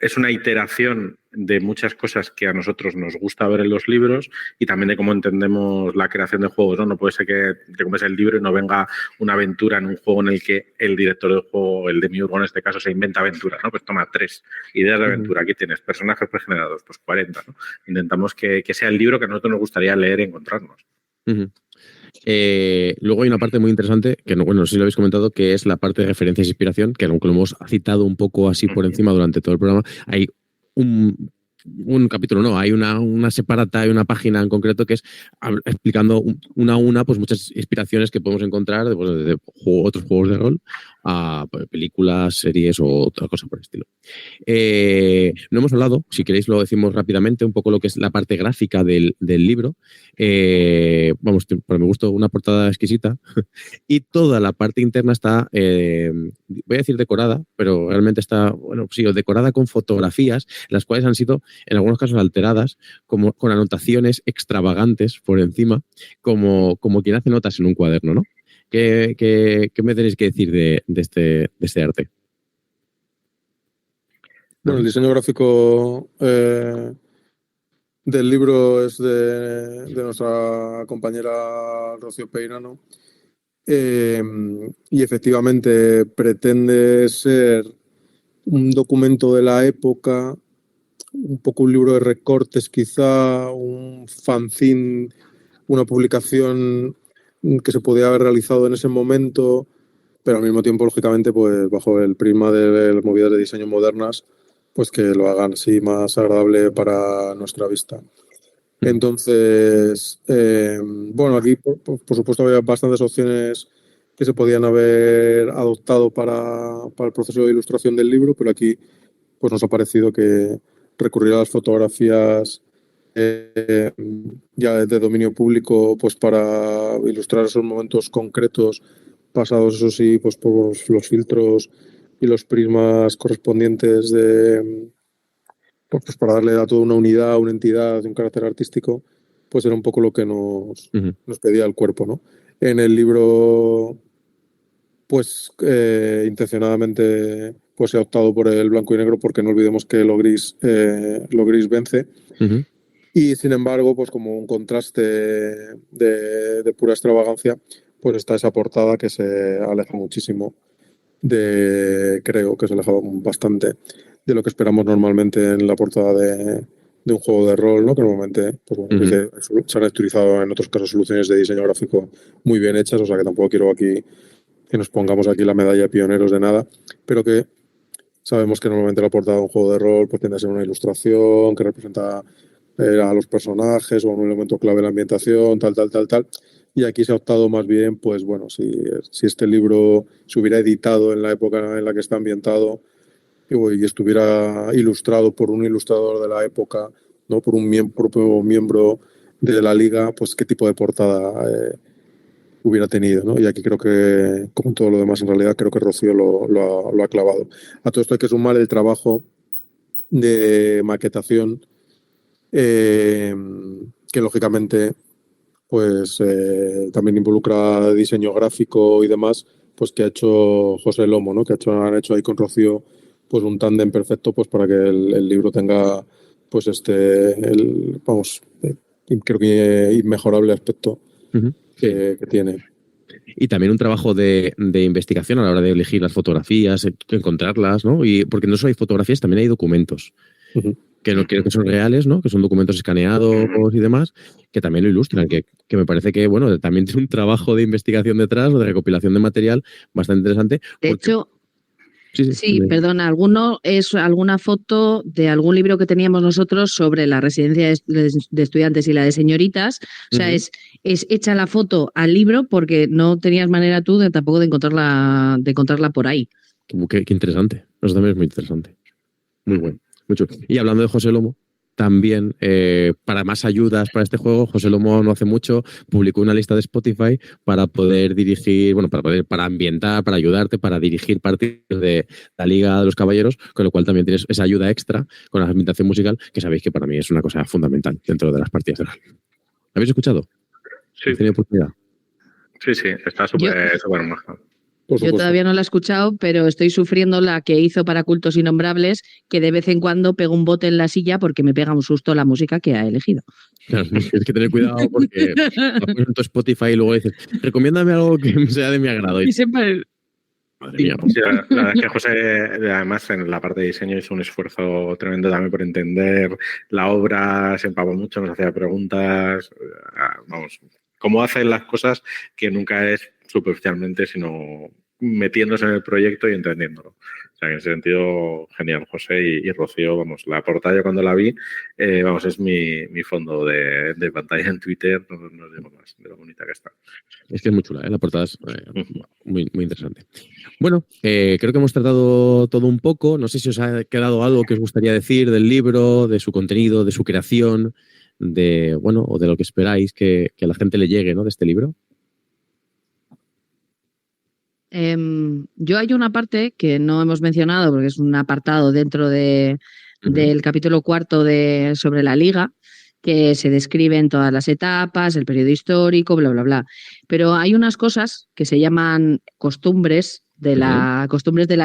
es una iteración de muchas cosas que a nosotros nos gusta ver en los libros y también de cómo entendemos la creación de juegos, ¿no? No puede ser que te compres el libro y no venga una aventura en un juego en el que el director del juego, el Demiurgo en este caso, se inventa aventuras, ¿no? Pues toma 3 ideas de aventura. Aquí tienes personajes pregenerados, pues 40, ¿no? Intentamos que sea el libro que a nosotros nos gustaría leer y encontrarnos. Luego hay una parte muy interesante, que no sé si lo habéis comentado, que es la parte de referencias e inspiración, que aunque lo hemos citado un poco así por encima durante todo el programa, hay un capítulo, no, hay una separata, hay una página en concreto que es explicando una a una pues muchas inspiraciones que podemos encontrar de otros juegos de rol a películas, series o otra cosa por el estilo. No hemos hablado, si queréis lo decimos rápidamente, un poco lo que es la parte gráfica del libro. Vamos, por mi gusto, una portada exquisita y toda la parte interna está, voy a decir decorada, pero realmente está, bueno, sí, decorada con fotografías, las cuales han sido en algunos casos alteradas, como con anotaciones extravagantes por encima, como quien hace notas en un cuaderno, ¿no? ¿Qué me tenéis que decir de este arte? Bueno, el diseño gráfico del libro es de nuestra compañera Rocío Peirano y efectivamente pretende ser un documento de la época, un poco un libro de recortes quizá, un fanzine, una publicación que se podía haber realizado en ese momento, pero al mismo tiempo, lógicamente, pues bajo el prisma de las movidas de diseño modernas, pues que lo hagan así más agradable para nuestra vista. Entonces, bueno, aquí por supuesto había bastantes opciones que se podían haber adoptado para el proceso de ilustración del libro, pero aquí pues nos ha parecido que recurrir a las fotografías ya de dominio público pues para ilustrar esos momentos concretos pasados, eso sí, pues por los filtros y los prismas correspondientes pues para darle a toda una unidad, una entidad, un carácter artístico, pues era un poco lo que nos pedía el cuerpo, ¿no? En el libro, pues intencionadamente pues he optado por el blanco y negro porque no olvidemos que lo gris vence. Y sin embargo, pues como un contraste de pura extravagancia, pues está esa portada que se aleja muchísimo creo que se aleja bastante de lo que esperamos normalmente en la portada de un juego de rol, ¿no? Que normalmente pues, bueno, se han utilizado en otros casos soluciones de diseño gráfico muy bien hechas, o sea que tampoco quiero aquí que nos pongamos aquí la medalla de pioneros de nada, pero que sabemos que normalmente la portada de un juego de rol pues tiende a ser una ilustración que representa a los personajes o un elemento clave de la ambientación, tal. Y aquí se ha optado más bien, pues bueno, si este libro se hubiera editado en la época en la que está ambientado y estuviera ilustrado por un ilustrador de la época, ¿no? Por un propio miembro de la liga, pues qué tipo de portada hubiera tenido, ¿no? Y aquí creo que, como en todo lo demás, en realidad creo que Rocío lo ha clavado. A todo esto hay que sumar el trabajo de maquetación que lógicamente pues también involucra diseño gráfico y demás, pues que ha hecho José Lomo, ¿no? Que han hecho ahí con Rocío pues un tándem perfecto pues para que el libro tenga pues creo que inmejorable aspecto que tiene. Y también un trabajo de investigación a la hora de elegir las fotografías, encontrarlas, ¿no? Y porque no solo hay fotografías, también hay documentos. Que son reales, ¿no? Que son documentos escaneados y demás, que también lo ilustran, que me parece que, bueno, también tiene un trabajo de investigación detrás o de recopilación de material bastante interesante. De hecho, sí, perdona, alguna foto de algún libro que teníamos nosotros sobre la residencia de estudiantes y la de señoritas. O sea, es hecha la foto al libro porque no tenías manera tú tampoco de encontrarla por ahí. Qué interesante. Eso también es muy interesante. Muy bueno. Mucho. Y hablando de José Lomo, también, para más ayudas para este juego, José Lomo no hace mucho publicó una lista de Spotify para poder dirigir, bueno, para ambientar, para ayudarte, para dirigir partidos de la Liga de los Caballeros, con lo cual también tienes esa ayuda extra con la ambientación musical, que sabéis que para mí es una cosa fundamental dentro de las partidas de LOL. ¿Habéis escuchado? Sí. ¿Has tenido oportunidad? Sí, está súper maja. Yo todavía no la he escuchado, pero estoy sufriendo la que hizo para Cultos Innombrables, que de vez en cuando pego un bote en la silla porque me pega un susto la música que ha elegido. Claro, tienes que tener cuidado porque pones en tu Spotify y luego dices, recomiéndame algo que sea de mi agrado. Y siempre... Madre mía. Sí, la verdad es que José, además, en la parte de diseño hizo un esfuerzo tremendo también por entender la obra, se empapó mucho, nos hacía preguntas, vamos, cómo hacen las cosas, que nunca es superficialmente, sino metiéndose en el proyecto y entendiéndolo. O sea, en ese sentido, genial, José y Rocío, vamos, la portada yo cuando la vi, vamos, es mi fondo de pantalla en Twitter, no digo más de lo bonita que está. Es que es muy chula, la portada es muy, muy interesante. Bueno, creo que hemos tratado todo un poco. No sé si os ha quedado algo que os gustaría decir del libro, de su contenido, de su creación, o de lo que esperáis que a la gente le llegue, ¿no?, de este libro. Yo hay una parte que no hemos mencionado porque es un apartado dentro del capítulo 4 sobre la Liga, que se describen todas las etapas, el periodo histórico, bla, bla, bla. Pero hay unas cosas que se llaman costumbres de la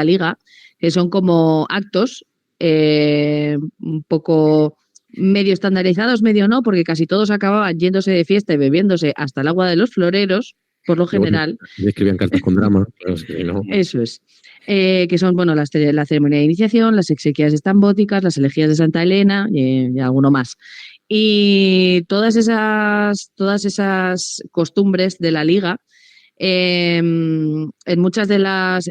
Liga, que son como actos un poco medio estandarizados, medio no, porque casi todos acababan yéndose de fiesta y bebiéndose hasta el agua de los floreros, por lo general. Escribían cartas con drama. No. Eso es. Que son, bueno, la ceremonia de iniciación, las exequias estambóticas, las elegías de Santa Elena y alguno más. Y todas esas costumbres de la Liga, en muchas de las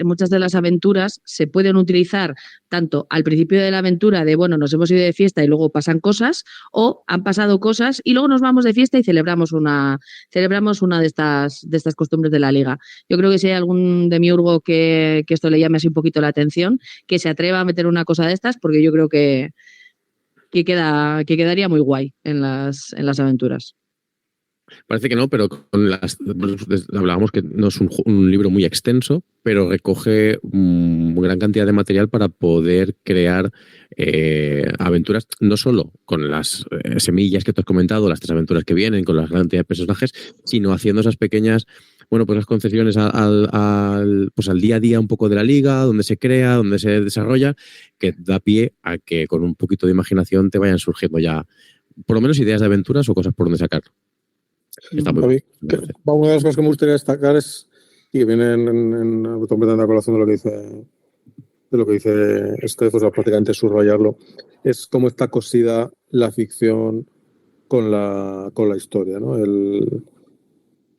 aventuras se pueden utilizar tanto al principio de la aventura de, bueno, nos hemos ido de fiesta y luego pasan cosas, o han pasado cosas y luego nos vamos de fiesta y celebramos una de estas costumbres de la Liga. Yo creo que si hay algún demiurgo que esto le llame así un poquito la atención, que se atreva a meter una cosa de estas, porque yo creo que quedaría muy guay en las aventuras. Parece que no, pero hablábamos que no es un libro muy extenso, pero recoge gran cantidad de material para poder crear aventuras, no solo con las semillas que tú has comentado, las 3 aventuras que vienen, con la gran cantidad de personajes, sino haciendo esas pequeñas, las concesiones al día a día un poco de la Liga, donde se crea, donde se desarrolla, que da pie a que con un poquito de imaginación te vayan surgiendo ya, por lo menos, ideas de aventuras o cosas por donde sacarlo. Está muy bien. Una de las cosas que me gustaría destacar es, y que viene completamente a colación de lo que dice Steph, o sea, prácticamente subrayarlo, es cómo está cosida la ficción con la historia, ¿no?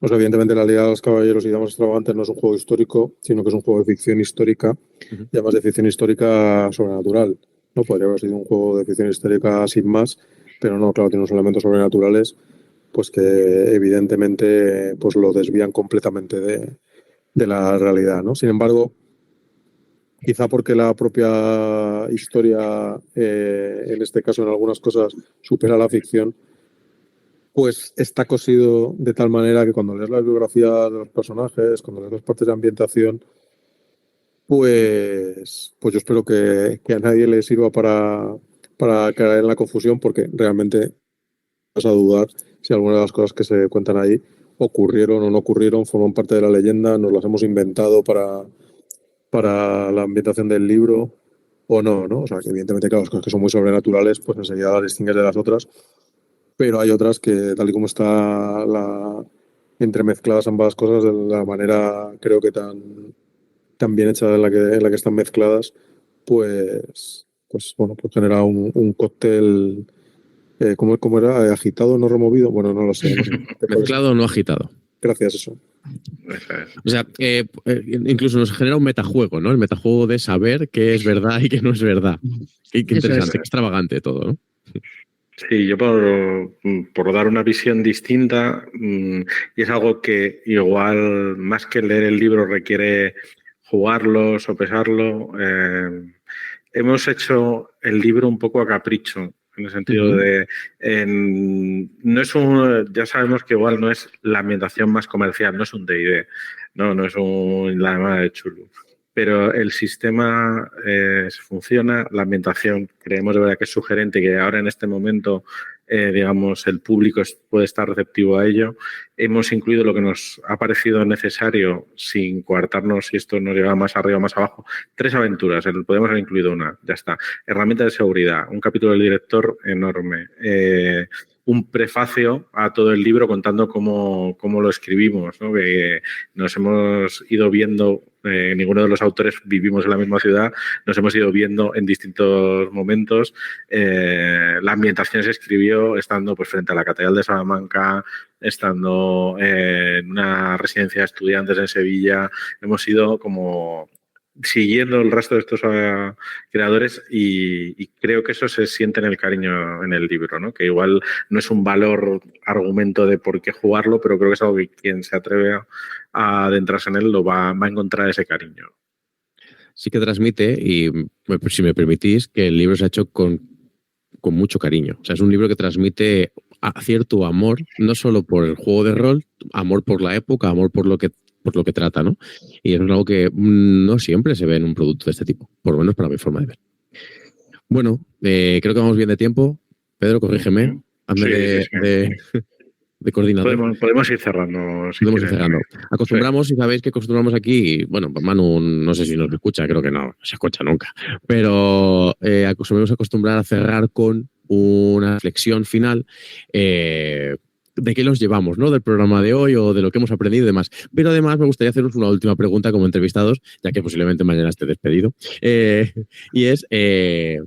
Evidentemente la Liga de los Caballeros y Damas Extravagantes no es un juego histórico, sino que es un juego de ficción histórica, y además de ficción histórica sobrenatural, ¿no? Podría haber sido un juego de ficción histórica sin más, pero no, claro, tiene unos elementos sobrenaturales pues que evidentemente pues lo desvían completamente de la realidad, ¿no? Sin embargo, quizá porque la propia historia, en este caso en algunas cosas, supera la ficción, pues está cosido de tal manera que cuando lees las biografías de los personajes, cuando lees las partes de ambientación, pues yo espero que a nadie le sirva para caer en la confusión, porque realmente vas a dudar si algunas de las cosas que se cuentan ahí ocurrieron o no ocurrieron, forman parte de la leyenda, nos las hemos inventado para la ambientación del libro o no, ¿no? O sea, que evidentemente, claro, las cosas que son muy sobrenaturales, pues enseguida las distingues de las otras, pero hay otras que, tal y como está entremezcladas ambas cosas, de la manera, creo que tan bien hecha en la que están mezcladas, pues genera un cóctel. ¿Cómo era? ¿Agitado, no removido? Bueno, no lo sé. Mezclado o no agitado. Gracias, eso. O sea, incluso nos genera un metajuego, ¿no? El metajuego de saber qué es verdad y qué no es verdad. Qué interesante, qué extravagante todo, ¿no? Sí, yo por dar una visión distinta, y es algo que igual más que leer el libro requiere jugarlo, sopesarlo. Hemos hecho el libro un poco a capricho. en el sentido de no es ya sabemos que igual no es la ambientación más comercial, no es un D&D, no es la llamada de Chulu. Pero el sistema funciona, la ambientación creemos de verdad que es sugerente y que ahora en este momento, digamos, el público puede estar receptivo a ello. Hemos incluido lo que nos ha parecido necesario sin coartarnos si esto nos lleva más arriba o más abajo. 3 aventuras, podemos haber incluido una, ya está. Herramienta de seguridad, un capítulo del director enorme. Un prefacio a todo el libro contando cómo lo escribimos, ¿no? Que nos hemos ido viendo, ninguno de los autores vivimos en la misma ciudad, nos hemos ido viendo en distintos momentos. La ambientación se escribió estando pues, frente a la Catedral de Salamanca, estando en una residencia de estudiantes en Sevilla. Hemos ido como siguiendo el resto de estos creadores y creo que eso se siente en el cariño en el libro, ¿no? Que igual no es un valor argumento de por qué jugarlo, pero creo que es algo que quien se atreve a adentrarse en él lo va a encontrar ese cariño. Sí que transmite, y si me permitís, que el libro se ha hecho con mucho cariño. O sea, es un libro que transmite cierto amor, no solo por el juego de rol, amor por la época, amor por lo que trata, ¿no? Y es algo que no siempre se ve en un producto de este tipo, por lo menos para mi forma de ver. Bueno, creo que vamos bien de tiempo. Pedro, corrígeme. Hazme de coordinador. Podemos ir cerrando. Podemos ir cerrando. Acostumbramos, y sabéis que acostumbramos aquí, bueno, Manu no sé si nos escucha, creo que no se escucha nunca, pero acostumbramos a acostumbrar a cerrar con una reflexión final de qué los llevamos, ¿no? Del programa de hoy o de lo que hemos aprendido y demás. Pero además me gustaría haceros una última pregunta como entrevistados, ya que posiblemente mañana esté despedido. Y es, de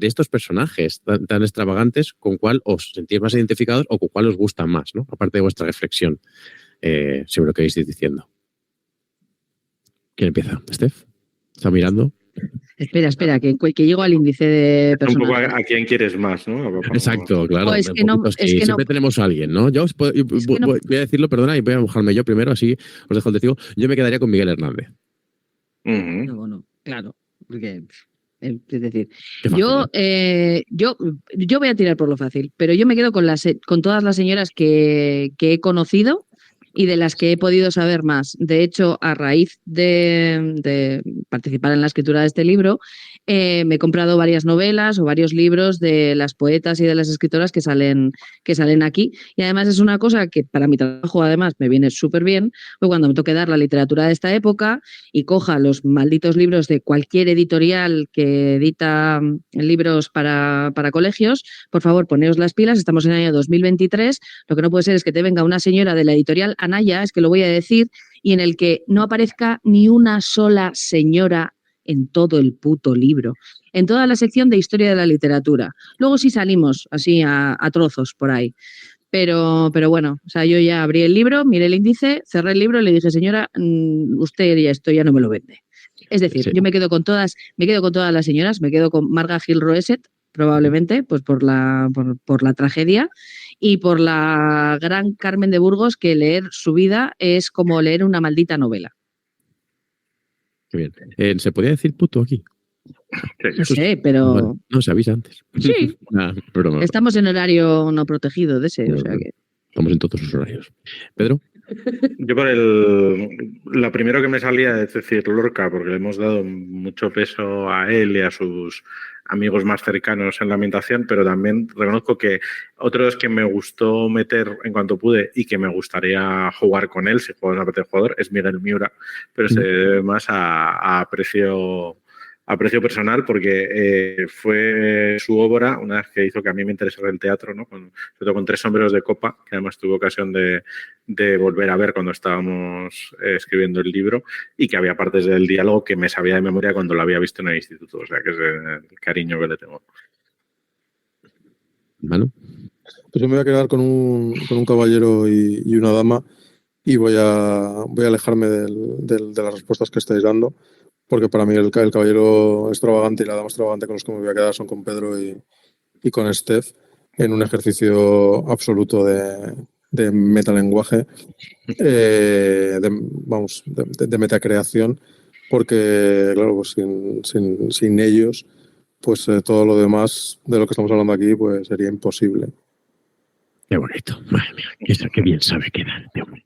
estos personajes tan extravagantes, ¿con cuál os sentís más identificados o con cuál os gusta más, ¿no? Aparte de vuestra reflexión sobre lo que estáis diciendo. ¿Quién empieza? ¿Steph? ¿Está mirando? Espera, que llego al índice de personajes. Un poco a quién quieres más, ¿no? Exacto, claro. No, es que no, siempre tenemos a alguien, ¿no? Yo voy a decirlo, perdona, y voy a mojarme yo primero, así os dejo el testigo. Yo me quedaría con Miguel Hernández. Bueno, claro, porque es decir, fácil, yo voy a tirar por lo fácil, pero yo me quedo con todas las señoras que he conocido y de las que he podido saber más. De hecho, a raíz de participar en la escritura de este libro, me he comprado varias novelas o varios libros de las poetas y de las escritoras que salen aquí. Y además es una cosa que para mi trabajo además me viene súper bien, pues cuando me toque dar la literatura de esta época y coja los malditos libros de cualquier editorial que edita libros para colegios, por favor, poneos las pilas, estamos en el año 2023, lo que no puede ser es que te venga una señora de la editorial Anaya, es que lo voy a decir, y en el que no aparezca ni una sola señora en todo el puto libro, en toda la sección de historia de la literatura. Luego sí salimos así a trozos por ahí. Pero bueno, o sea, yo ya abrí el libro, miré el índice, cerré el libro y le dije, señora, usted ya esto ya no me lo vende. Es decir, sí. Yo me quedo con todas las señoras, me quedo con Marga Gil Roeset, probablemente, pues por la tragedia, y por la gran Carmen de Burgos, que leer su vida es como leer una maldita novela. Qué bien. ¿Se podía decir puto aquí? No sé, pero... Bueno, no, se avisa antes. Sí. Pero estamos en horario no protegido de ese, o sea que... Estamos en todos los horarios. ¿Pedro? Yo por lo primero que me salía es decir Lorca, porque le hemos dado mucho peso a él y a sus amigos más cercanos en la ambientación, pero también reconozco que otros que me gustó meter en cuanto pude y que me gustaría jugar con él, si juego en la parte de jugador, es Miguel Miura, pero se debe más a precio personal, porque fue su obra una vez que hizo que a mí me interesara el teatro, ¿no? Sobre todo con 3 sombreros de copa, que además tuve ocasión de volver a ver cuando estábamos escribiendo el libro, y que había partes del diálogo que me sabía de memoria cuando lo había visto en el instituto, o sea que es el cariño que le tengo. ¿Manu? Pues yo me voy a quedar con un caballero y una dama, y voy a alejarme de las respuestas que estáis dando, porque para mí el caballero extravagante y la dama extravagante con los que me voy a quedar son con Pedro y con Steph, en un ejercicio absoluto de metalenguaje, de metacreación, porque claro, pues sin ellos pues todo lo demás de lo que estamos hablando aquí pues sería imposible. Qué bonito. Madre mía, qué bien sabe quedar este hombre.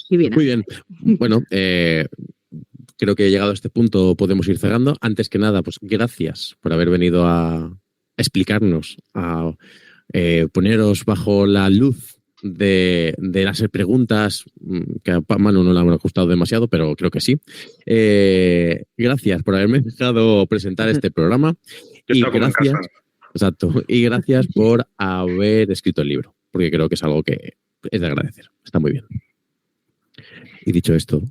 Bien. Muy bien. Bueno, creo que llegado a este punto podemos ir cerrando. Antes que nada, pues gracias por haber venido a explicarnos, a poneros bajo la luz de las preguntas que a Manu no le han gustado demasiado, pero creo que sí. Gracias por haberme dejado presentar este programa. Y gracias, exacto, y gracias por haber escrito el libro, porque creo que es algo que es de agradecer. Está muy bien. Y dicho esto,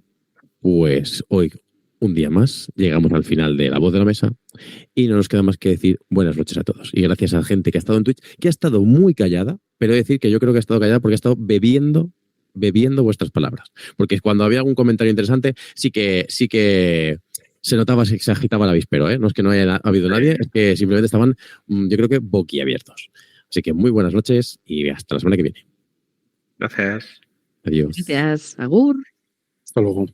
pues hoy, un día más, llegamos al final de La Voz de la Mesa y no nos queda más que decir buenas noches a todos. Y gracias a la gente que ha estado en Twitch, que ha estado muy callada, pero he de decir que yo creo que ha estado callada porque ha estado bebiendo vuestras palabras. Porque cuando había algún comentario interesante, sí que se notaba, se agitaba el avispero, ¿eh? No es que no haya habido nadie, es que simplemente estaban, yo creo que boquiabiertos. Así que muy buenas noches y hasta la semana que viene. Gracias. Adiós. Gracias. Agur. Hasta luego.